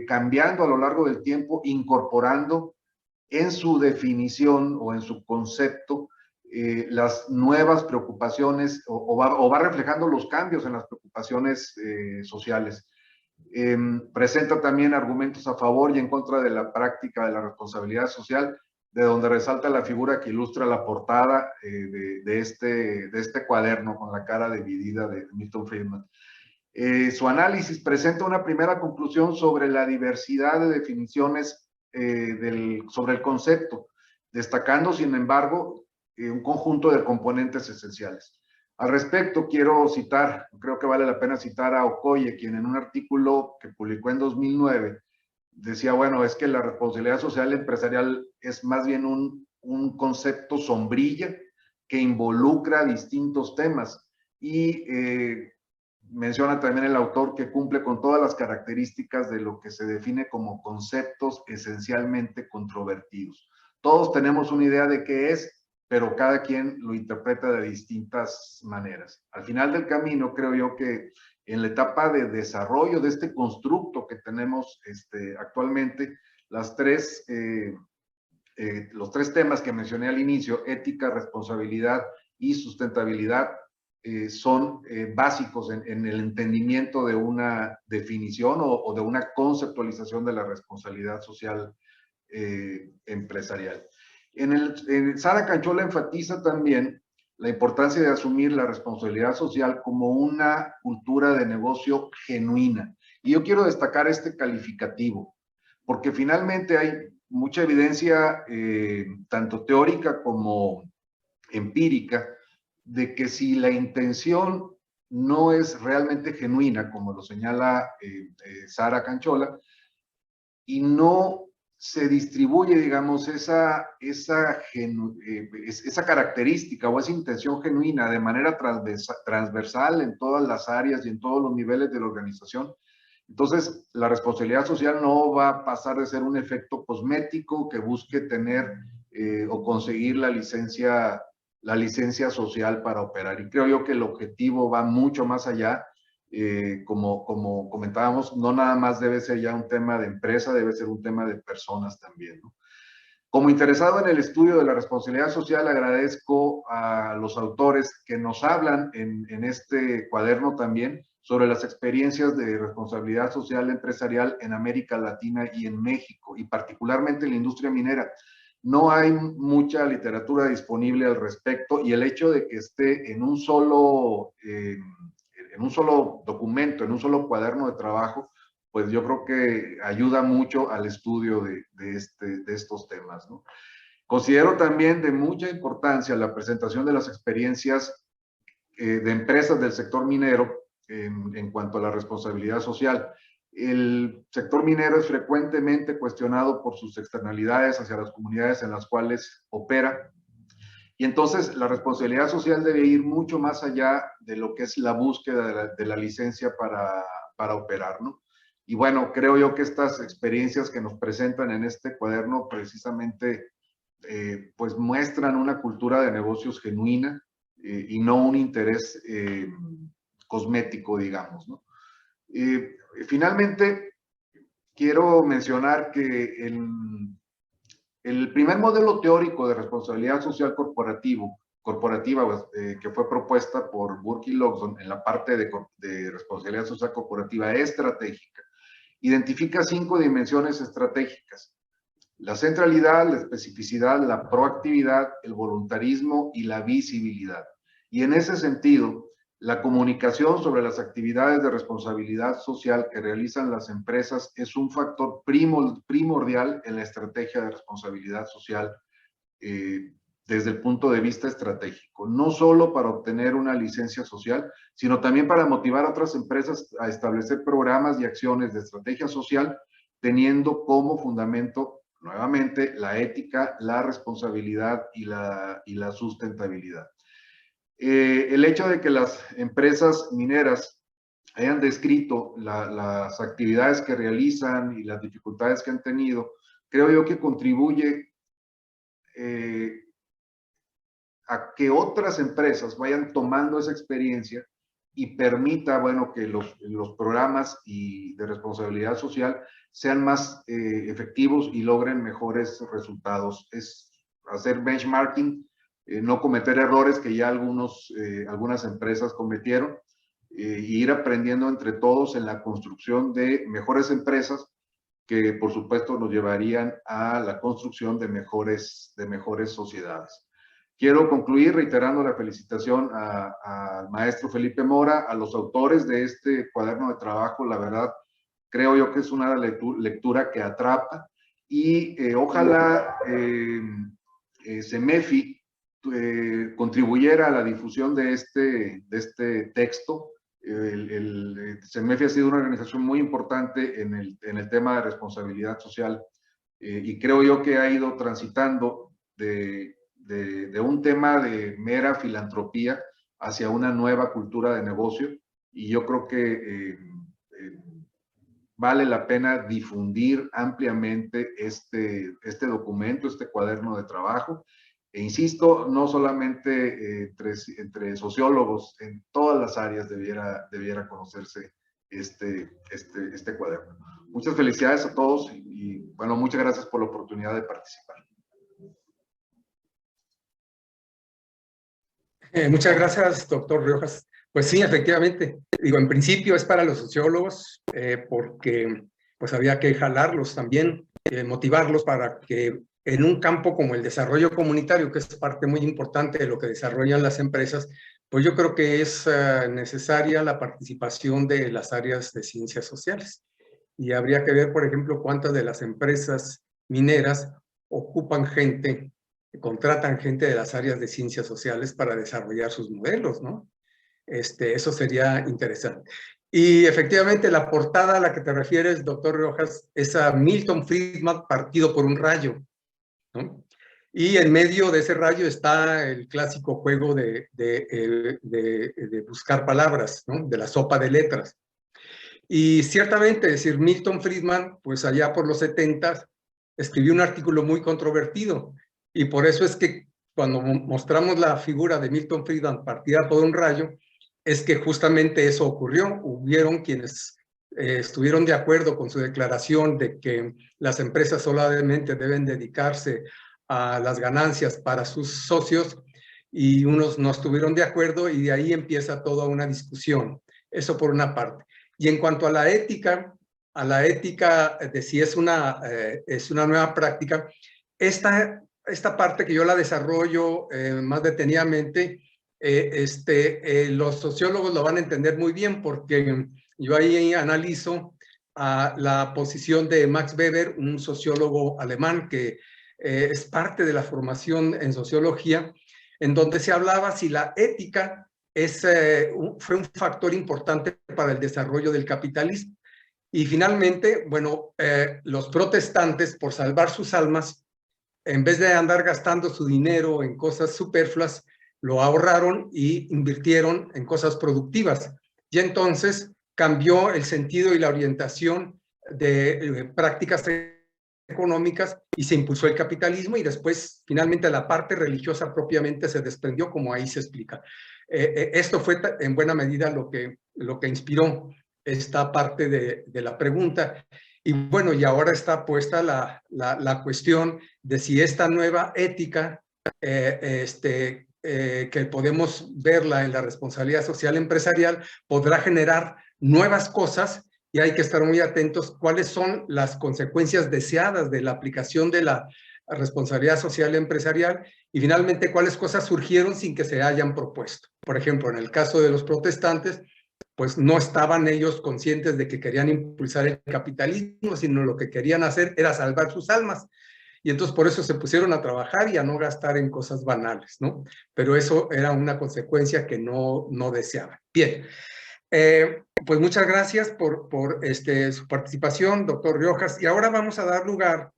cambiando a lo largo del tiempo, incorporando en su definición o en su concepto las nuevas preocupaciones o va reflejando los cambios en las preocupaciones sociales. Presenta también argumentos a favor y en contra de la práctica de la responsabilidad social, de donde resalta la figura que ilustra la portada de este cuaderno con la cara dividida de Milton Friedman. Su análisis presenta una primera conclusión sobre la diversidad de definiciones sobre el concepto, destacando, sin embargo, un conjunto de componentes esenciales. Al respecto, quiero citar, creo que vale la pena citar a Okoye, quien en un artículo que publicó en 2009 decía, bueno, es que la responsabilidad social empresarial es más bien un concepto sombrilla que involucra distintos temas, y menciona también el autor que cumple con todas las características de lo que se define como conceptos esencialmente controvertidos. Todos tenemos una idea de qué es, pero cada quien lo interpreta de distintas maneras. Al final del camino, creo yo que en la etapa de desarrollo de este constructo que tenemos actualmente, los tres temas que mencioné al inicio, ética, responsabilidad y sustentabilidad, son básicos en el entendimiento de una definición o de una conceptualización de la responsabilidad social empresarial. Sara Canchola enfatiza también la importancia de asumir la responsabilidad social como una cultura de negocio genuina. Y yo quiero destacar este calificativo, porque finalmente hay mucha evidencia, tanto teórica como empírica, de que si la intención no es realmente genuina, como lo señala Sara Canchola, y no se distribuye, digamos, esa característica o esa intención genuina de manera transversal en todas las áreas y en todos los niveles de la organización, entonces la responsabilidad social no va a pasar de ser un efecto cosmético que busque tener o conseguir la licencia social para operar. Y creo yo que el objetivo va mucho más allá. Como comentábamos, no nada más debe ser ya un tema de empresa, debe ser un tema de personas también, ¿no? Como interesado en el estudio de la responsabilidad social, agradezco a los autores que nos hablan en este cuaderno también sobre las experiencias de responsabilidad social empresarial en América Latina y en México, y particularmente en la industria minera. No hay mucha literatura disponible al respecto, y el hecho de que esté en un solo documento, en un solo cuaderno de trabajo, pues yo creo que ayuda mucho al estudio de estos temas, ¿no? Considero también de mucha importancia la presentación de las experiencias de empresas del sector minero en cuanto a la responsabilidad social. El sector minero es frecuentemente cuestionado por sus externalidades hacia las comunidades en las cuales opera. Y entonces la responsabilidad social debe ir mucho más allá de lo que es la búsqueda de la licencia para operar, ¿no? Y bueno, creo yo que estas experiencias que nos presentan en este cuaderno precisamente pues muestran una cultura de negocios genuina y no un interés cosmético, digamos, ¿no? Finalmente, quiero mencionar que el primer modelo teórico de responsabilidad social corporativa que fue propuesta por Burke y Logson en la parte de responsabilidad social corporativa estratégica, identifica 5 dimensiones estratégicas: la centralidad, la especificidad, la proactividad, el voluntarismo y la visibilidad. Y en ese sentido, la comunicación sobre las actividades de responsabilidad social que realizan las empresas es un factor primordial en la estrategia de responsabilidad social desde el punto de vista estratégico, no solo para obtener una licencia social, sino también para motivar a otras empresas a establecer programas y acciones de estrategia social, teniendo como fundamento, nuevamente, la ética, la responsabilidad y la sustentabilidad. El hecho de que las empresas mineras hayan descrito las actividades que realizan y las dificultades que han tenido, creo yo que contribuye a que otras empresas vayan tomando esa experiencia y permita, bueno, que los programas de responsabilidad social sean más efectivos y logren mejores resultados. Es hacer benchmarking, no cometer errores que ya algunas empresas cometieron, y ir aprendiendo entre todos en la construcción de mejores empresas que por supuesto nos llevarían a la construcción de mejores sociedades. Quiero concluir reiterando la felicitación al maestro Felipe Mora, a los autores de este cuaderno de trabajo. La verdad, creo yo que es una lectura que atrapa, y ojalá CEMEFI contribuyera a la difusión de este texto. CEMEFI ha sido una organización muy importante en el tema de responsabilidad social, y creo yo que ha ido transitando de un tema de mera filantropía hacia una nueva cultura de negocio, y yo creo que vale la pena difundir ampliamente este documento, este cuaderno de trabajo. E insisto, no solamente entre sociólogos, en todas las áreas debiera conocerse este cuaderno. Muchas felicidades a todos y bueno, muchas gracias por la oportunidad de participar. Muchas gracias, doctor Riojas. Pues sí, efectivamente, digo, en principio es para los sociólogos, porque pues había que jalarlos también, motivarlos para que en un campo como el desarrollo comunitario, que es parte muy importante de lo que desarrollan las empresas, pues yo creo que es necesaria la participación de las áreas de ciencias sociales. Y habría que ver, por ejemplo, cuántas de las empresas mineras ocupan gente, contratan gente de las áreas de ciencias sociales para desarrollar sus modelos, ¿no? Eso sería interesante. Y efectivamente la portada a la que te refieres, doctor Rojas, es a Milton Friedman partido por un rayo, ¿no? Y en medio de ese rayo está el clásico juego de buscar palabras, ¿no? De la sopa de letras. Y ciertamente, es decir, Milton Friedman, pues allá por los 70, escribió un artículo muy controvertido. Y por eso es que cuando mostramos la figura de Milton Friedman partida por un rayo, es que justamente eso ocurrió. Hubieron quienes estuvieron de acuerdo con su declaración de que las empresas solamente deben dedicarse a las ganancias para sus socios, y unos no estuvieron de acuerdo, y de ahí empieza toda una discusión. Eso por una parte. Y en cuanto a la ética de si es una nueva práctica, esta parte que yo la desarrollo más detenidamente, los sociólogos lo van a entender muy bien, porque yo ahí analizo la posición de Max Weber, un sociólogo alemán que es parte de la formación en sociología, en donde se hablaba si la ética fue un factor importante para el desarrollo del capitalismo. Y finalmente, bueno, los protestantes, por salvar sus almas, en vez de andar gastando su dinero en cosas superfluas, lo ahorraron y invirtieron en cosas productivas. Y entonces cambió el sentido y la orientación de prácticas económicas y se impulsó el capitalismo, y después finalmente la parte religiosa propiamente se desprendió, como ahí se explica. Esto fue en buena medida lo que inspiró esta parte de la pregunta. Y bueno, y ahora está puesta la cuestión de si esta nueva ética, que podemos verla en la responsabilidad social empresarial, podrá generar nuevas cosas, y hay que estar muy atentos cuáles son las consecuencias deseadas de la aplicación de la responsabilidad social empresarial, y finalmente cuáles cosas surgieron sin que se hayan propuesto. Por ejemplo, en el caso de los protestantes, pues no estaban ellos conscientes de que querían impulsar el capitalismo, sino lo que querían hacer era salvar sus almas. Y entonces por eso se pusieron a trabajar y a no gastar en cosas banales, ¿no? Pero eso era una consecuencia que no deseaban. Bien. Pues muchas gracias por su participación, doctor Riojas. Y ahora vamos a dar lugar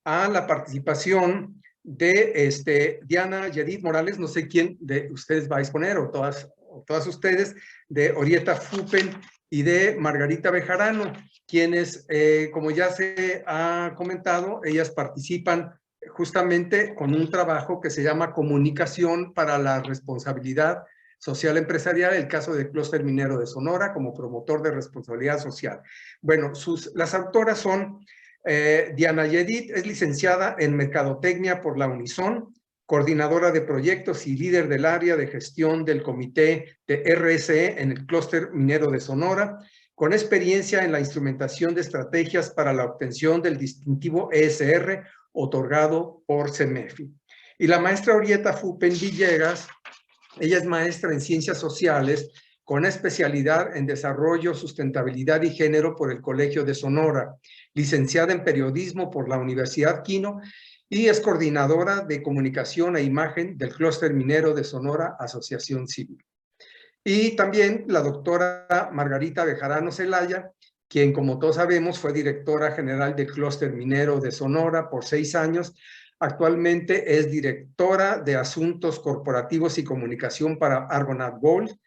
a la participación de Diana Yedid Morales. No sé quién de ustedes va a exponer, o todas ustedes, de Orieta Fupen y de Margarita Bejarano, quienes, como ya se ha comentado, ellas participan justamente con un trabajo que se llama Comunicación para la Responsabilidad Social Empresarial, el caso del Clúster Minero de Sonora como promotor de responsabilidad social. Bueno, las autoras son Diana Yedid, es licenciada en Mercadotecnia por la Unison, coordinadora de proyectos y líder del área de gestión del comité de RSE en el Clúster Minero de Sonora, con experiencia en la instrumentación de estrategias para la obtención del distintivo ESR otorgado por CEMEFI. Y la maestra Orieta Fupen Villegas, ella es maestra en Ciencias Sociales con especialidad en Desarrollo, Sustentabilidad y Género por el Colegio de Sonora, licenciada en Periodismo por la Universidad Quino y es coordinadora de Comunicación e Imagen del Clúster Minero de Sonora, Asociación Civil. Y también la doctora Margarita Bejarano Zelaya, quien, como todos sabemos, fue directora general del Clúster Minero de Sonora por 6 años. Actualmente es directora de Asuntos Corporativos y Comunicación para Argonaut Gold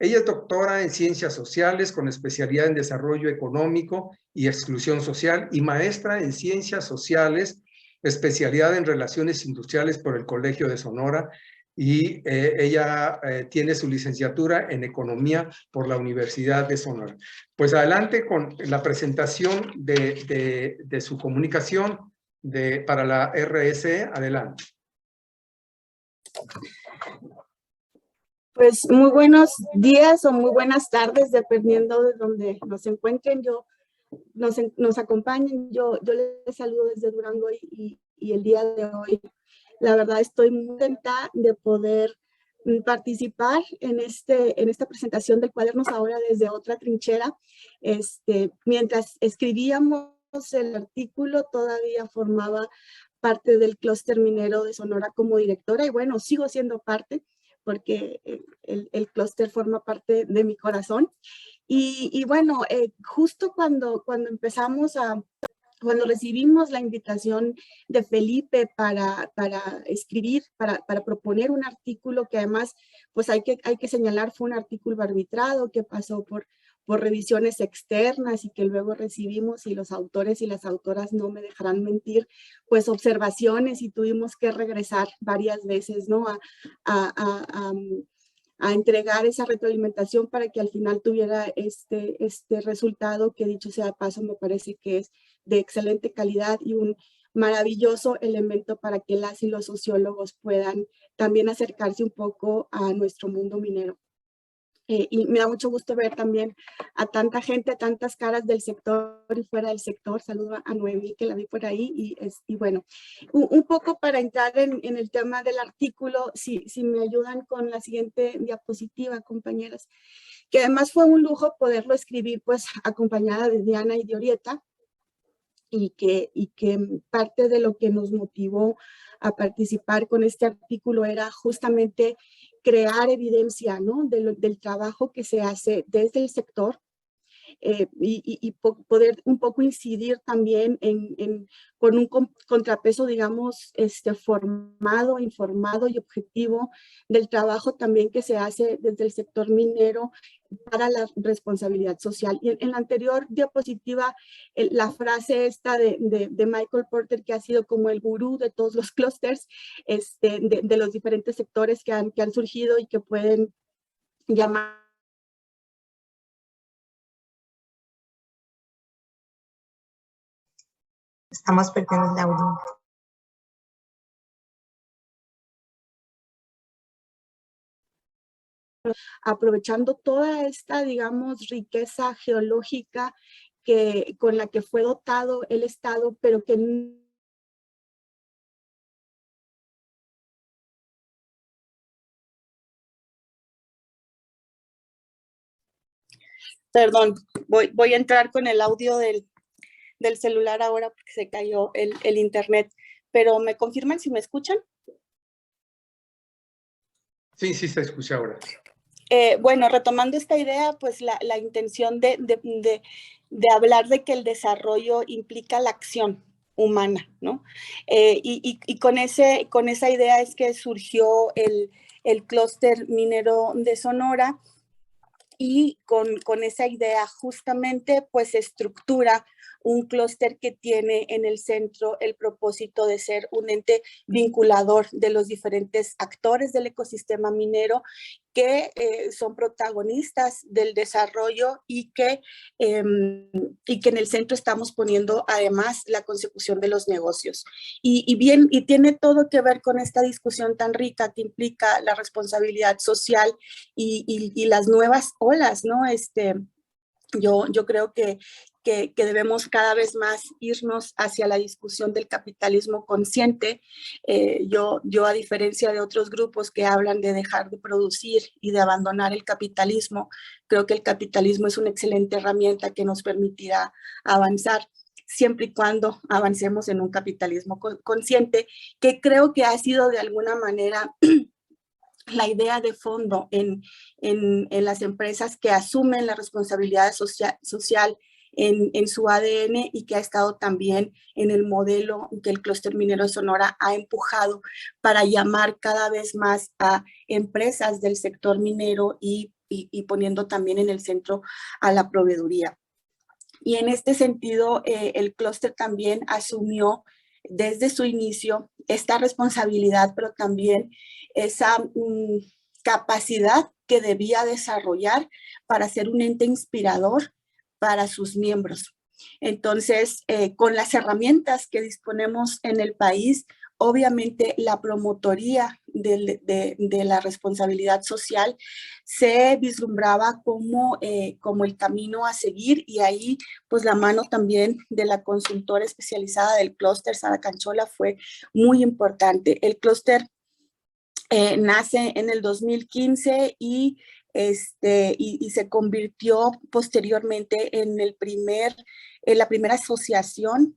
Ella es doctora en Ciencias Sociales con especialidad en Desarrollo Económico y Exclusión Social y maestra en Ciencias Sociales, especialidad en Relaciones Industriales por el Colegio de Sonora, y ella tiene su licenciatura en Economía por la Universidad de Sonora. Pues adelante con la presentación de su comunicación para la RSE. Adelante. Pues muy buenos días o muy buenas tardes, dependiendo de donde nos encuentren, nos acompañen. Yo les saludo desde Durango y el día de hoy, la verdad, estoy muy contenta de poder participar en esta presentación del Cuadernos ahora desde otra trinchera. Mientras escribíamos el artículo, todavía formaba parte del clúster minero de Sonora como directora, y bueno, sigo siendo parte, porque el clúster forma parte de mi corazón. Y bueno, justo cuando recibimos la invitación de Felipe para escribir, para proponer un artículo que además, pues hay que señalar, fue un artículo arbitrado que pasó por revisiones externas y que luego recibimos, y los autores y las autoras no me dejarán mentir, pues observaciones, y tuvimos que regresar varias veces, ¿no? A entregar esa retroalimentación para que al final tuviera este resultado que, dicho sea de paso, me parece que es de excelente calidad y un maravilloso elemento para que las y los sociólogos puedan también acercarse un poco a nuestro mundo minero. Y me da mucho gusto ver también a tanta gente, a tantas caras del sector y fuera del sector. Saludo a Noemí, que la vi por ahí. Y bueno, un poco para entrar en el tema del artículo, si me ayudan con la siguiente diapositiva, compañeras, que además fue un lujo poderlo escribir pues acompañada de Diana y de Orieta, y que parte de lo que nos motivó a participar con este artículo era justamente crear evidencia, ¿no? del trabajo que se hace desde el sector, y poder un poco incidir también con un contrapeso, digamos, formado, informado y objetivo del trabajo también que se hace desde el sector minero para la responsabilidad social. Y en la anterior diapositiva, la frase esta de Michael Porter, que ha sido como el gurú de todos los clústeres, de los diferentes sectores que han surgido y que pueden llamar Estamos perdiendo el audio. aprovechando toda esta, digamos, riqueza geológica con la que fue dotado el Estado, pero que perdón, voy a entrar con el audio del celular ahora porque se cayó el internet, pero ¿me confirman si me escuchan? Sí, se escucha ahora. Bueno, retomando esta idea, pues la intención de hablar de que el desarrollo implica la acción humana, ¿no? Y con esa idea es que surgió el clúster minero de Sonora, y con esa idea justamente pues estructura un clúster que tiene en el centro el propósito de ser un ente vinculador de los diferentes actores del ecosistema minero que son protagonistas del desarrollo, y que en el centro estamos poniendo además la consecución de los negocios. Y tiene todo que ver con esta discusión tan rica que implica la responsabilidad social y las nuevas olas, ¿no? Yo creo que debemos cada vez más irnos hacia la discusión del capitalismo consciente. Yo, a diferencia de otros grupos que hablan de dejar de producir y de abandonar el capitalismo, creo que el capitalismo es una excelente herramienta que nos permitirá avanzar, siempre y cuando avancemos en un capitalismo consciente, que creo que ha sido de alguna manera la idea de fondo en las empresas que asumen la responsabilidad social en su ADN, y que ha estado también en el modelo que el clúster minero de Sonora ha empujado para llamar cada vez más a empresas del sector minero y y poniendo también en el centro a la proveeduría. Y en este sentido, el clúster también asumió desde su inicio esta responsabilidad, pero también esa capacidad que debía desarrollar para ser un ente inspirador para sus miembros. Entonces, con las herramientas que disponemos en el país, obviamente la promotoría de la responsabilidad social se vislumbraba como el camino a seguir, y ahí pues la mano también de la consultora especializada del clúster, Sara Canchola, fue muy importante. El clúster nace en el 2015 y se convirtió posteriormente en la primera asociación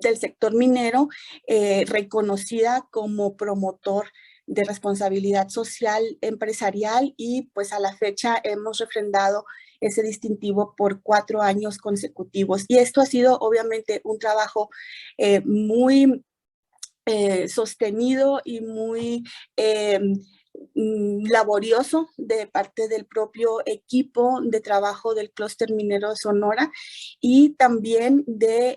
del sector minero reconocida como promotor de responsabilidad social empresarial, y pues a la fecha hemos refrendado ese distintivo por 4 años consecutivos. Y esto ha sido obviamente un trabajo muy sostenido y muy laborioso de parte del propio equipo de trabajo del Clúster Minero de Sonora, y también de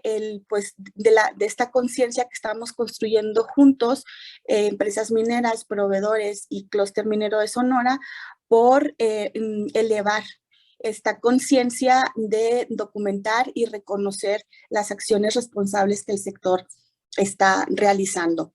esta conciencia que estamos construyendo juntos, empresas mineras, proveedores y Clúster Minero de Sonora, por elevar esta conciencia de documentar y reconocer las acciones responsables que el sector está realizando,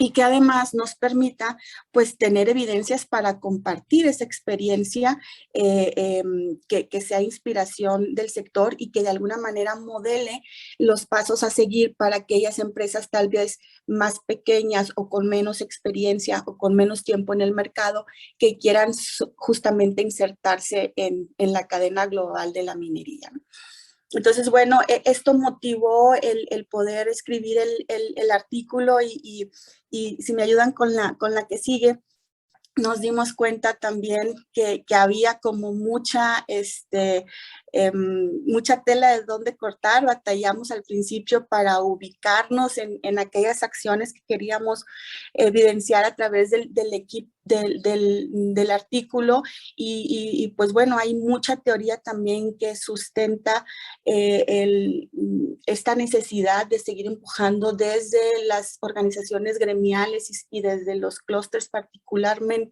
y que además nos permita pues tener evidencias para compartir esa experiencia que sea inspiración del sector, y que de alguna manera modele los pasos a seguir para aquellas empresas tal vez más pequeñas o con menos experiencia o con menos tiempo en el mercado, que quieran justamente insertarse en la cadena global de la minería. Entonces, bueno, esto motivó el poder escribir el artículo, y si me ayudan con la que sigue, nos dimos cuenta también que había como mucha tela de dónde cortar. Batallamos al principio para ubicarnos en aquellas acciones que queríamos evidenciar a través del artículo, y pues bueno, hay mucha teoría también que sustenta esta necesidad de seguir empujando desde las organizaciones gremiales y desde los clústeres particularmente,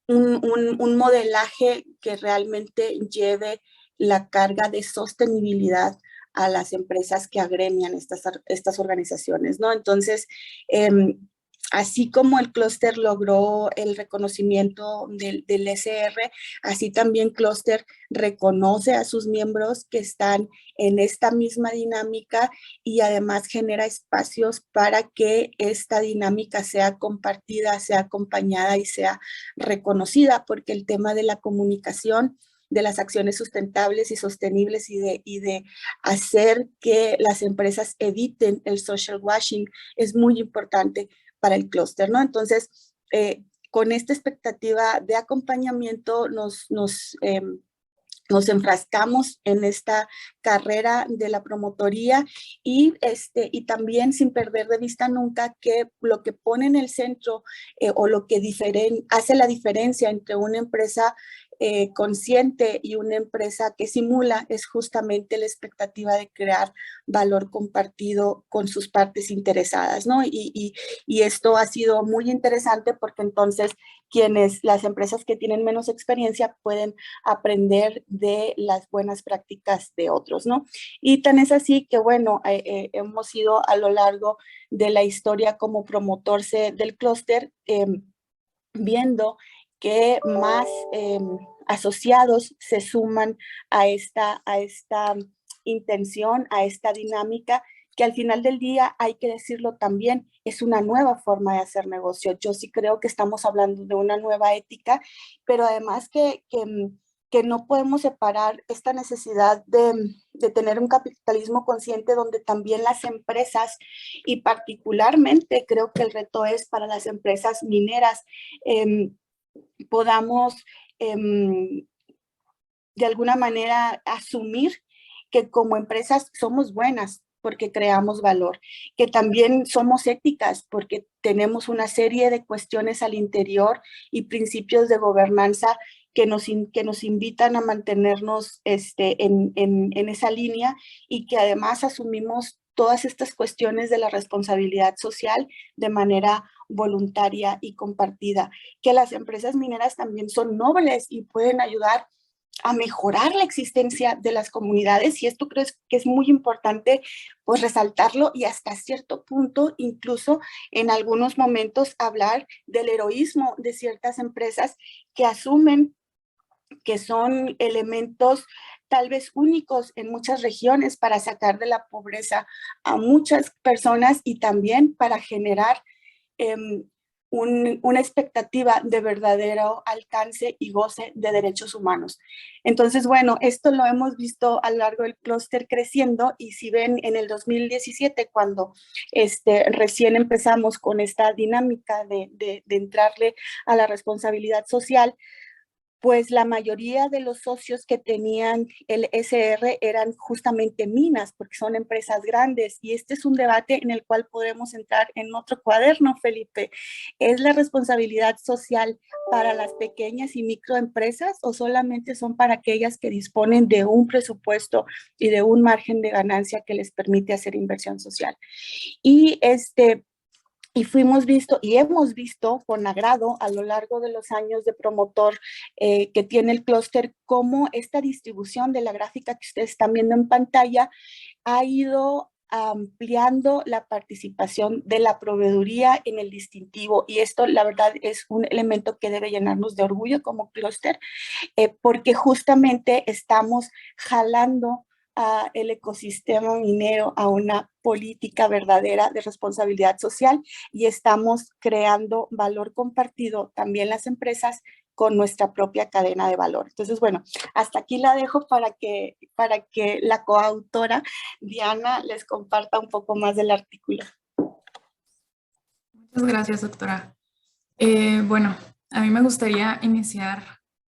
un modelaje que realmente lleve la carga de sostenibilidad a las empresas que agremian estas organizaciones, ¿no? Entonces, así como el clúster logró el reconocimiento del SR, así también clúster reconoce a sus miembros que están en esta misma dinámica, y además genera espacios para que esta dinámica sea compartida, sea acompañada y sea reconocida, porque el tema de la comunicación de las acciones sustentables y sostenibles, y de hacer que las empresas eviten el social washing es muy importante para el clúster, ¿no? Entonces, con esta expectativa de acompañamiento nos enfrascamos en esta carrera de la promotoría, y también sin perder de vista nunca que lo que pone en el centro o lo que hace la diferencia entre una empresa consciente y una empresa que simula es justamente la expectativa de crear valor compartido con sus partes interesadas, ¿no? Y esto ha sido muy interesante, porque entonces las empresas que tienen menos experiencia pueden aprender de las buenas prácticas de otros, ¿no? Y tan es así que, bueno, hemos ido a lo largo de la historia como promotor del clúster, viendo que más asociados se suman a esta intención, a esta dinámica, que al final del día, hay que decirlo también, es una nueva forma de hacer negocio. Yo sí creo que estamos hablando de una nueva ética, pero además que no podemos separar esta necesidad de tener un capitalismo consciente, donde también las empresas, y particularmente creo que el reto es para las empresas mineras, podamos de alguna manera asumir que como empresas somos buenas, porque creamos valor, que también somos éticas porque tenemos una serie de cuestiones al interior y principios de gobernanza que nos invitan a mantenernos en esa línea, y que además asumimos todas estas cuestiones de la responsabilidad social de manera voluntaria y compartida, que las empresas mineras también son nobles y pueden ayudar a mejorar la existencia de las comunidades, y esto creo que es muy importante pues resaltarlo, y hasta cierto punto incluso en algunos momentos hablar del heroísmo de ciertas empresas que asumen que son elementos tal vez únicos en muchas regiones para sacar de la pobreza a muchas personas y también para generar una expectativa de verdadero alcance y goce de derechos humanos. Entonces, bueno, esto lo hemos visto a lo largo del clúster creciendo, y si ven en el 2017, cuando recién empezamos con esta dinámica de entrarle a la responsabilidad social, pues la mayoría de los socios que tenían el SR eran justamente minas, porque son empresas grandes, y este es un debate en el cual podemos entrar en otro cuaderno, Felipe. ¿Es la responsabilidad social para las pequeñas y microempresas o solamente son para aquellas que disponen de un presupuesto y de un margen de ganancia que les permite hacer inversión social? Y hemos visto con agrado a lo largo de los años de promotor que tiene el clúster, cómo esta distribución de la gráfica que ustedes están viendo en pantalla ha ido ampliando la participación de la proveeduría en el distintivo, y esto la verdad es un elemento que debe llenarnos de orgullo como clúster, porque justamente estamos jalando el ecosistema minero a una política verdadera de responsabilidad social, y estamos creando valor compartido también las empresas con nuestra propia cadena de valor. Entonces, bueno, hasta aquí la dejo para que la coautora Diana les comparta un poco más del artículo. Muchas gracias, doctora. Bueno, a mí me gustaría iniciar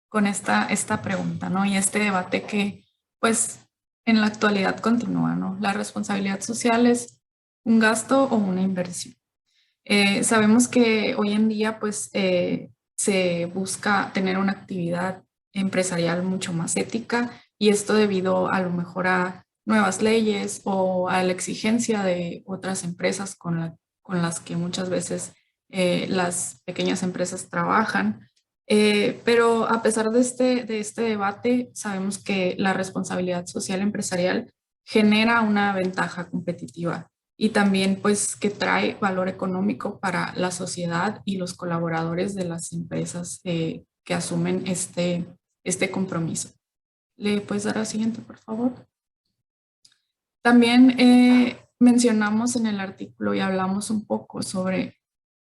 con esta pregunta, ¿no? Y este debate que, pues, en la actualidad continúa, ¿no? ¿La responsabilidad social es un gasto o una inversión? Sabemos que hoy en día, pues, se busca tener una actividad empresarial mucho más ética, y esto debido a lo mejor a nuevas leyes o a la exigencia de otras empresas con las que muchas veces las pequeñas empresas trabajan. Pero a pesar de este debate, sabemos que la responsabilidad social empresarial genera una ventaja competitiva, y también pues que trae valor económico para la sociedad y los colaboradores de las empresas que asumen este compromiso. ¿Le puedes dar al siguiente, por favor? También mencionamos en el artículo y hablamos un poco sobre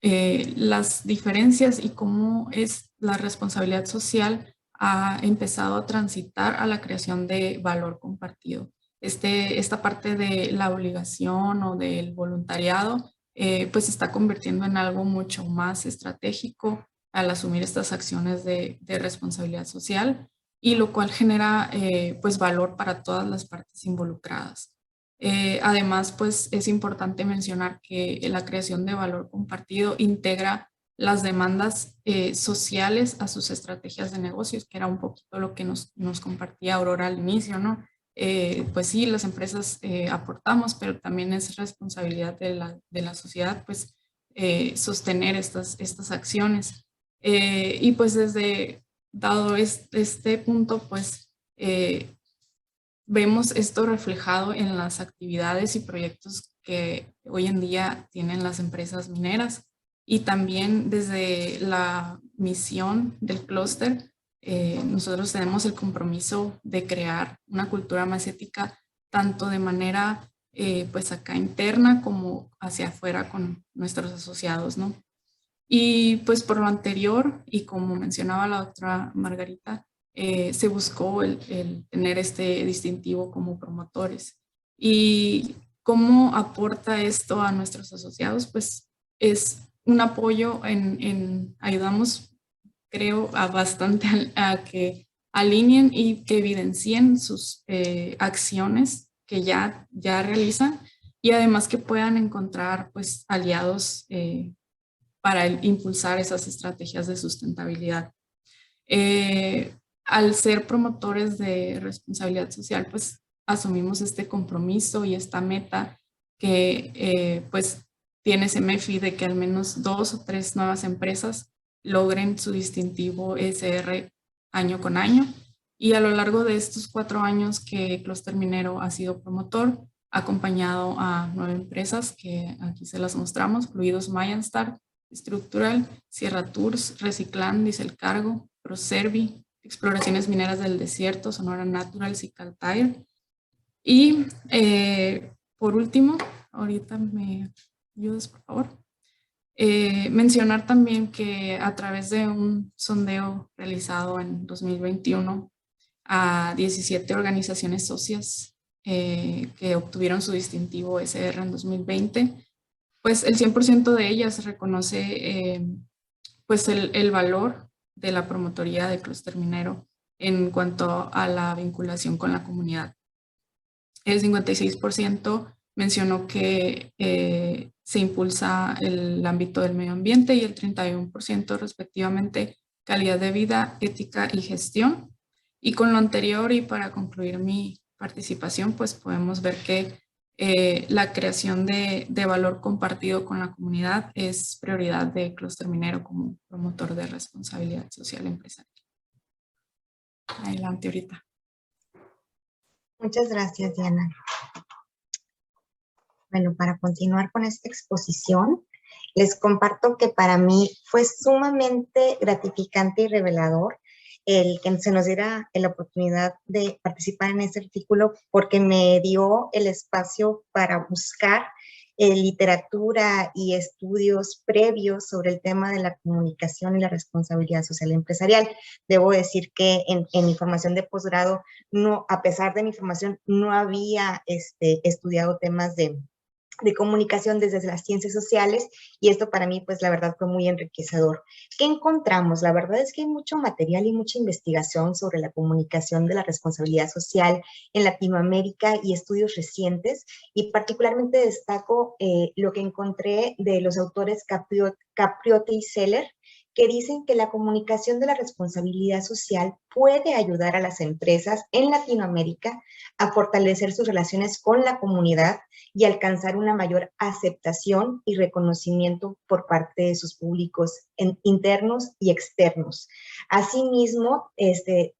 las diferencias y cómo es la responsabilidad social ha empezado a transitar a la creación de valor compartido. Esta parte de la obligación o del voluntariado pues se está convirtiendo en algo mucho más estratégico al asumir estas acciones de responsabilidad social, y lo cual genera pues valor para todas las partes involucradas. Además, pues es importante mencionar que la creación de valor compartido integra las demandas sociales a sus estrategias de negocios, que era un poquito lo que nos compartía Aurora al inicio, ¿no? Pues sí, las empresas aportamos, pero también es responsabilidad de la sociedad, pues, sostener estas acciones. Y pues dado este punto, pues, vemos esto reflejado en las actividades y proyectos que hoy en día tienen las empresas mineras, y también desde la misión del clúster. Nosotros tenemos el compromiso de crear una cultura más ética, tanto de manera pues acá interna como hacia afuera con nuestros asociados, ¿no? Y pues por lo anterior, y como mencionaba la doctora Margarita, se buscó el tener este distintivo como promotores. ¿Y cómo aporta esto a nuestros asociados? Pues es un apoyo ayudamos, creo, a que alineen y que evidencien sus acciones que ya realizan, y además que puedan encontrar pues aliados para impulsar esas estrategias de sustentabilidad. Al ser promotores de responsabilidad social, pues asumimos este compromiso y esta meta que pues tiene CEMEFI de que al menos 2 o 3 nuevas empresas logren su distintivo ESR año con año. Y a lo largo de estos 4 años que Clúster Minero ha sido promotor, ha acompañado a 9 empresas que aquí se las mostramos: Fluidos Mayanstar, Estructural, Sierra Tours, Reciclan, Diesel Cargo, Proservi, Exploraciones Mineras del Desierto, Sonora Naturals y Caltire. Y por último, ahorita me ayudas por favor, mencionar también que a través de un sondeo realizado en 2021 a 17 organizaciones socias que obtuvieron su distintivo SR en 2020, pues el 100% de ellas reconoce pues el valor de la promotoría de Clúster Minero en cuanto a la vinculación con la comunidad. El 56% mencionó que se impulsa el ámbito del medio ambiente, y el 31% respectivamente calidad de vida, ética y gestión. Y con lo anterior, y para concluir mi participación, pues podemos ver que la creación de valor compartido con la comunidad es prioridad de Clúster Minero como promotor de responsabilidad social empresarial. Adelante ahorita. Muchas gracias, Diana. Bueno, para continuar con esta exposición, les comparto que para mí fue sumamente gratificante y revelador el que se nos diera la oportunidad de participar en este artículo, porque me dio el espacio para buscar literatura y estudios previos sobre el tema de la comunicación y la responsabilidad social empresarial. Debo decir que en mi formación de posgrado, no, a pesar de mi formación, no había estudiado temas de comunicación desde las ciencias sociales, y esto para mí, pues la verdad fue muy enriquecedor. ¿Qué encontramos? La verdad es que hay mucho material y mucha investigación sobre la comunicación de la responsabilidad social en Latinoamérica y estudios recientes, y particularmente destaco lo que encontré de los autores Capriotti y Seller, que dicen que la comunicación de la responsabilidad social puede ayudar a las empresas en Latinoamérica a fortalecer sus relaciones con la comunidad y alcanzar una mayor aceptación y reconocimiento por parte de sus públicos internos y externos. Asimismo,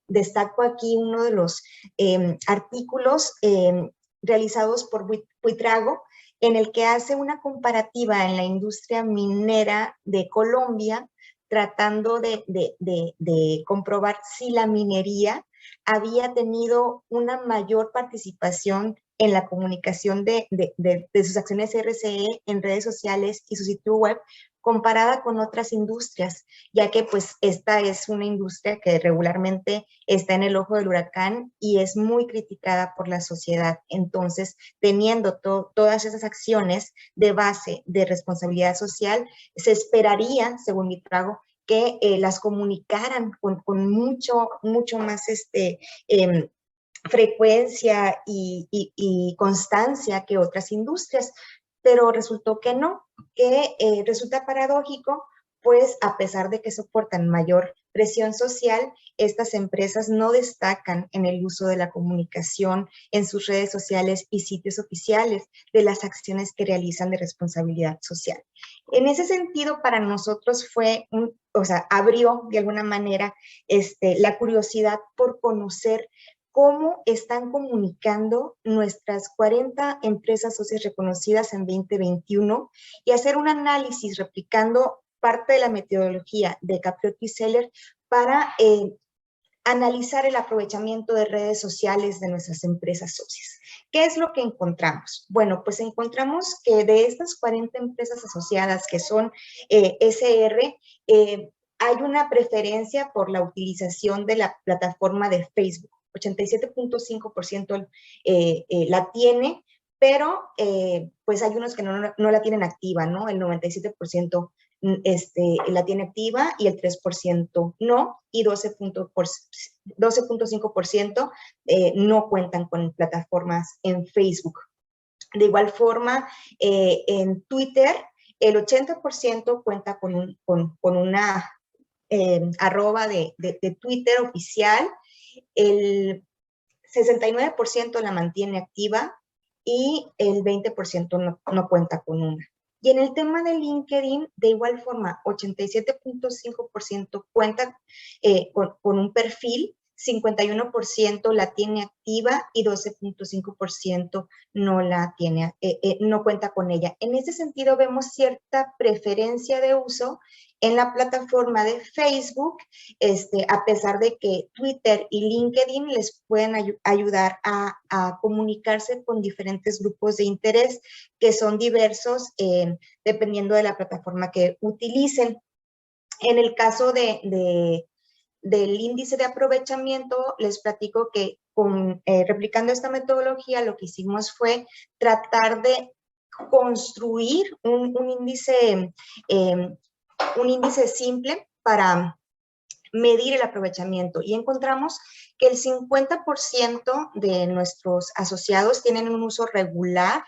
destaco aquí uno de los artículos realizados por Buitrago, en el que hace una comparativa en la industria minera de Colombia, tratando de comprobar si la minería había tenido una mayor participación en la comunicación de sus acciones RCE en redes sociales y su sitio web, comparada con otras industrias, ya que pues esta es una industria que regularmente está en el ojo del huracán y es muy criticada por la sociedad. Entonces, teniendo todas esas acciones de base de responsabilidad social, se esperaría, según Buitrago, que las comunicaran con mucho más frecuencia y constancia que otras industrias, pero resultó que no, que resulta paradójico, pues a pesar de que soportan mayor presión social, estas empresas no destacan en el uso de la comunicación en sus redes sociales y sitios oficiales de las acciones que realizan de responsabilidad social. En ese sentido, para nosotros fue, abrió de alguna manera la curiosidad por conocer cómo están comunicando nuestras 40 empresas socias reconocidas en 2021 y hacer un análisis replicando parte de la metodología de Capriotti y Seller para analizar el aprovechamiento de redes sociales de nuestras empresas socias. ¿Qué es lo que encontramos? Bueno, pues encontramos que de estas 40 empresas asociadas que son SR, hay una preferencia por la utilización de la plataforma de Facebook. 87.5% la tiene, pero pues hay unos que no la tienen activa, ¿no? El 97% la tiene activa y el 3% no, y 12.5% no cuentan con plataformas en Facebook. De igual forma, en Twitter, el 80% cuenta con una arroba de Twitter oficial, el 69% la mantiene activa y el 20% no cuenta con una. Y en el tema de LinkedIn, de igual forma, 87.5% cuenta con un perfil, 51% la tiene activa y 12.5% no la tiene, no cuenta con ella. En ese sentido, vemos cierta preferencia de uso en la plataforma de Facebook, a pesar de que Twitter y LinkedIn les pueden ayudar a comunicarse con diferentes grupos de interés que son diversos dependiendo de la plataforma que utilicen. En el caso del índice de aprovechamiento, les platico que replicando esta metodología, lo que hicimos fue tratar de construir un índice simple para medir el aprovechamiento y encontramos que el 50% de nuestros asociados tienen un uso regular,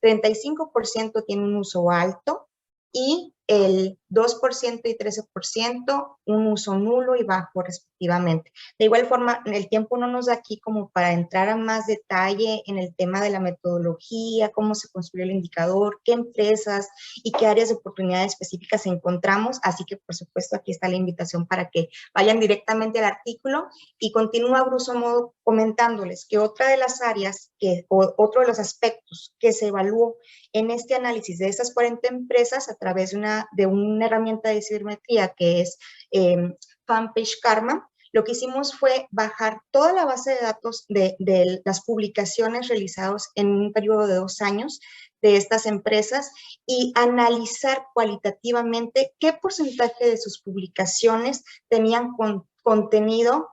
35% tienen un uso alto y el 2% y 13% un uso nulo y bajo respectivamente. De igual forma, el tiempo no nos da aquí como para entrar a más detalle en el tema de la metodología, cómo se construyó el indicador, qué empresas y qué áreas de oportunidad específicas encontramos, así que por supuesto aquí está la invitación para que vayan directamente al artículo y continúa a grosso modo comentándoles que otra de las áreas, otro de los aspectos que se evaluó en este análisis de esas 40 empresas a través de una herramienta de cibermetría que es Fanpage Karma, lo que hicimos fue bajar toda la base de datos de las publicaciones realizadas en un periodo de 2 años de estas empresas y analizar cualitativamente qué porcentaje de sus publicaciones tenían contenido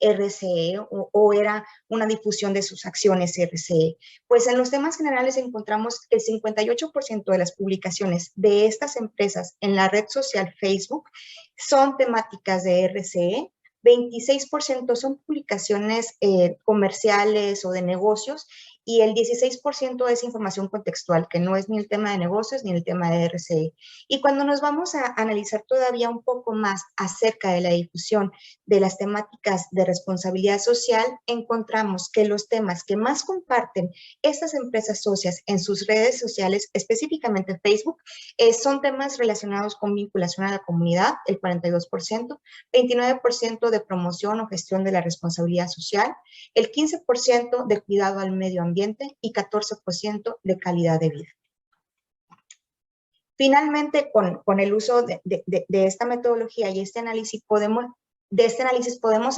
RCE o era una difusión de sus acciones RCE. Pues en los temas generales encontramos que el 58% de las publicaciones de estas empresas en la red social Facebook son temáticas de RCE, 26% son publicaciones comerciales o de negocios y el 16% es información contextual, que no es ni el tema de negocios ni el tema de RCE. Y cuando nos vamos a analizar todavía un poco más acerca de la difusión de las temáticas de responsabilidad social, encontramos que los temas que más comparten estas empresas socias en sus redes sociales, específicamente Facebook, son temas relacionados con vinculación a la comunidad, el 42%, 29% de promoción o gestión de la responsabilidad social, el 15% de cuidado al medio ambiente y 14% de calidad de vida. Finalmente, con el uso de esta metodología y este análisis podemos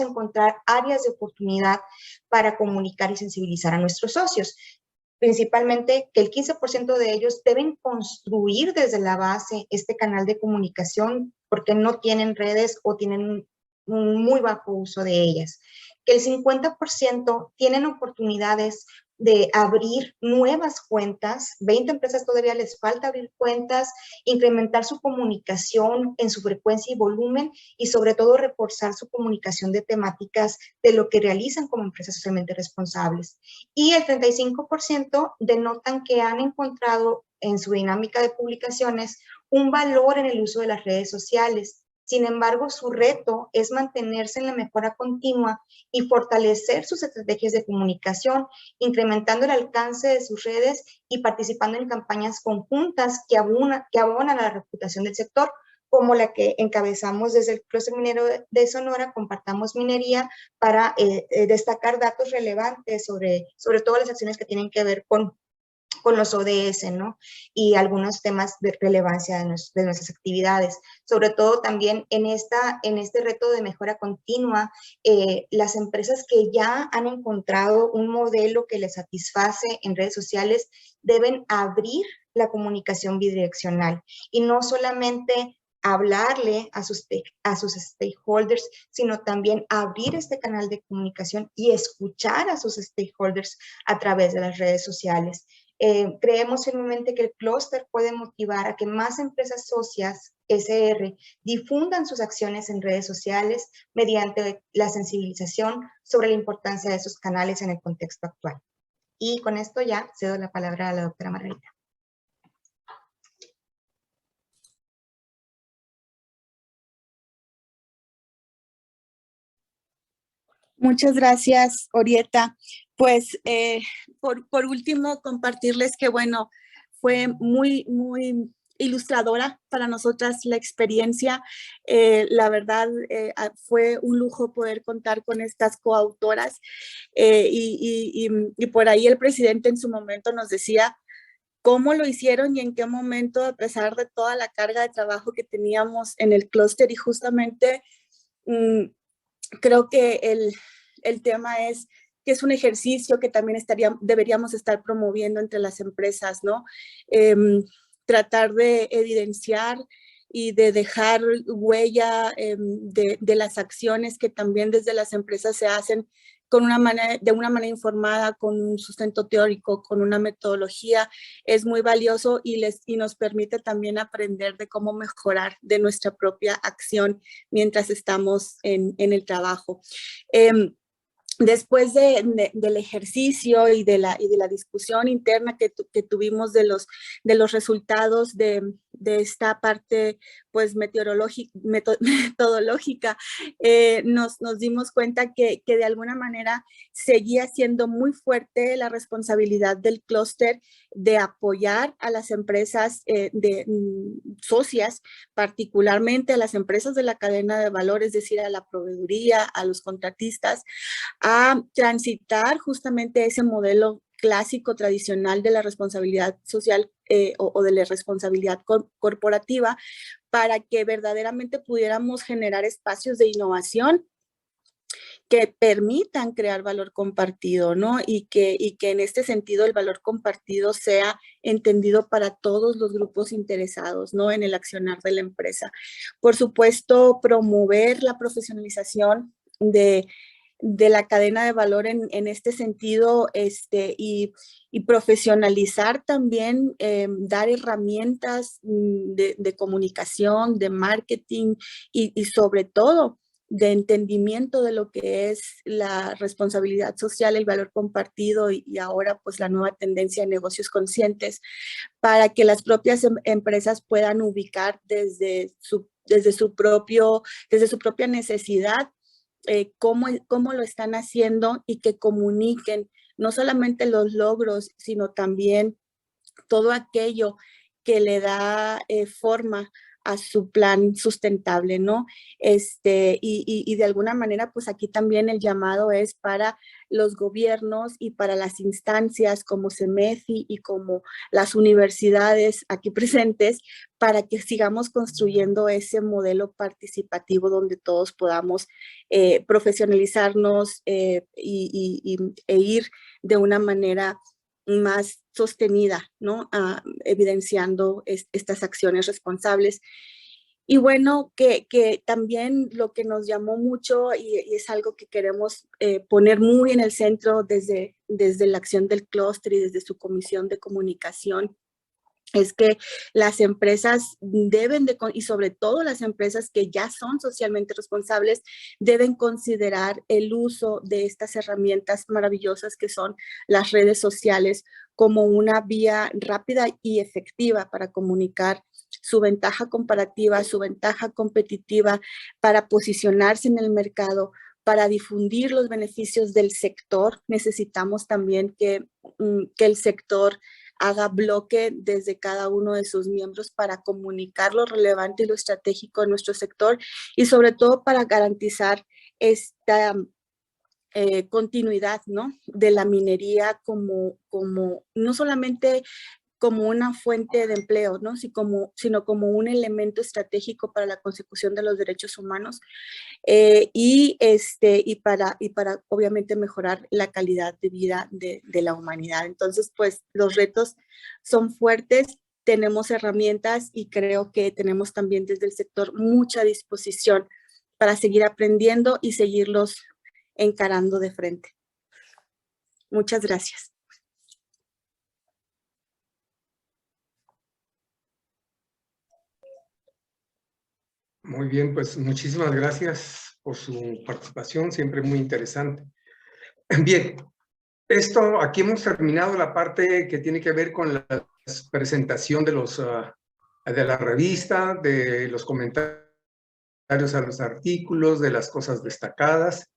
encontrar áreas de oportunidad para comunicar y sensibilizar a nuestros socios. Principalmente que el 15% de ellos deben construir desde la base este canal de comunicación porque no tienen redes o tienen un muy bajo uso de ellas. Que el 50% tienen oportunidades de abrir nuevas cuentas, 20 empresas todavía les falta abrir cuentas, incrementar su comunicación en su frecuencia y volumen y sobre todo reforzar su comunicación de temáticas de lo que realizan como empresas socialmente responsables. Y el 35% denotan que han encontrado en su dinámica de publicaciones un valor en el uso de las redes sociales. Sin embargo, su reto es mantenerse en la mejora continua y fortalecer sus estrategias de comunicación, incrementando el alcance de sus redes y participando en campañas conjuntas que abonan a la reputación del sector, como la que encabezamos desde el Clúster Minero de Sonora, Compartamos Minería, para destacar datos relevantes sobre todo las acciones que tienen que ver con los ODS, ¿no? Y algunos temas de relevancia de nuestras actividades. Sobre todo también en este reto de mejora continua, las empresas que ya han encontrado un modelo que les satisface en redes sociales deben abrir la comunicación bidireccional y no solamente hablarle a sus stakeholders, sino también abrir este canal de comunicación y escuchar a sus stakeholders a través de las redes sociales. Creemos firmemente que el clúster puede motivar a que más empresas socias SR difundan sus acciones en redes sociales mediante la sensibilización sobre la importancia de esos canales en el contexto actual. Y con esto ya cedo la palabra a la doctora Margarita. Muchas gracias, Orieta. Pues por último, compartirles que, bueno, fue muy ilustradora para nosotras la experiencia. La verdad, fue un lujo poder contar con estas coautoras. Y por ahí el presidente en su momento nos decía cómo lo hicieron y en qué momento, a pesar de toda la carga de trabajo que teníamos en el clúster. Y justamente creo que el tema es que es un ejercicio que también deberíamos estar promoviendo entre las empresas, ¿no? Tratar de evidenciar y de dejar huella de las acciones que también desde las empresas se hacen de una manera informada, con un sustento teórico, con una metodología. Es muy valioso y nos permite también aprender de cómo mejorar de nuestra propia acción mientras estamos en el trabajo. Después del ejercicio y de la discusión interna que tuvimos de los resultados de esta parte pues metodológica, nos dimos cuenta que de alguna manera seguía siendo muy fuerte la responsabilidad del clúster de apoyar a las empresas socias, particularmente a las empresas de la cadena de valor, es decir, a la proveeduría, a los contratistas, a transitar justamente ese modelo clásico tradicional de la responsabilidad social o de la responsabilidad corporativa, para que verdaderamente pudiéramos generar espacios de innovación que permitan crear valor compartido, ¿no? Y que en este sentido el valor compartido sea entendido para todos los grupos interesados, ¿no? En el accionar de la empresa. Por supuesto, promover la profesionalización de la cadena de valor en este sentido, y profesionalizar también, dar herramientas de comunicación, de marketing y sobre todo de entendimiento de lo que es la responsabilidad social, el valor compartido y ahora pues la nueva tendencia de negocios conscientes, para que las propias empresas puedan ubicar desde su propia necesidad cómo lo están haciendo y que comuniquen no solamente los logros, sino también todo aquello que le da forma a su plan sustentable, ¿no? Y de alguna manera, pues aquí también el llamado es para los gobiernos y para las instancias como CEMEFI y como las universidades aquí presentes, para que sigamos construyendo ese modelo participativo donde todos podamos profesionalizarnos e ir de una manera más sostenida, ¿no? Evidenciando estas acciones responsables. Y bueno, que también lo que nos llamó mucho y es algo que queremos poner muy en el centro desde la acción del clúster y desde su comisión de comunicación, es que las empresas deben y sobre todo las empresas que ya son socialmente responsables, deben considerar el uso de estas herramientas maravillosas que son las redes sociales como una vía rápida y efectiva para comunicar su ventaja comparativa, su ventaja competitiva, para posicionarse en el mercado, para difundir los beneficios del sector. Necesitamos también que el sector haga bloque desde cada uno de sus miembros para comunicar lo relevante y lo estratégico de nuestro sector y sobre todo para garantizar esta continuidad, ¿no? De la minería como no solamente como una fuente de empleo, ¿no? Sino como un elemento estratégico para la consecución de los derechos humanos y para obviamente mejorar la calidad de vida de la humanidad. Entonces, pues los retos son fuertes, tenemos herramientas y creo que tenemos también desde el sector mucha disposición para seguir aprendiendo y seguirlos encarando de frente. Muchas gracias. Muy bien, pues muchísimas gracias por su participación, siempre muy interesante. Bien, aquí hemos terminado la parte que tiene que ver con la presentación de de la revista, de los comentarios a los artículos, de las cosas destacadas.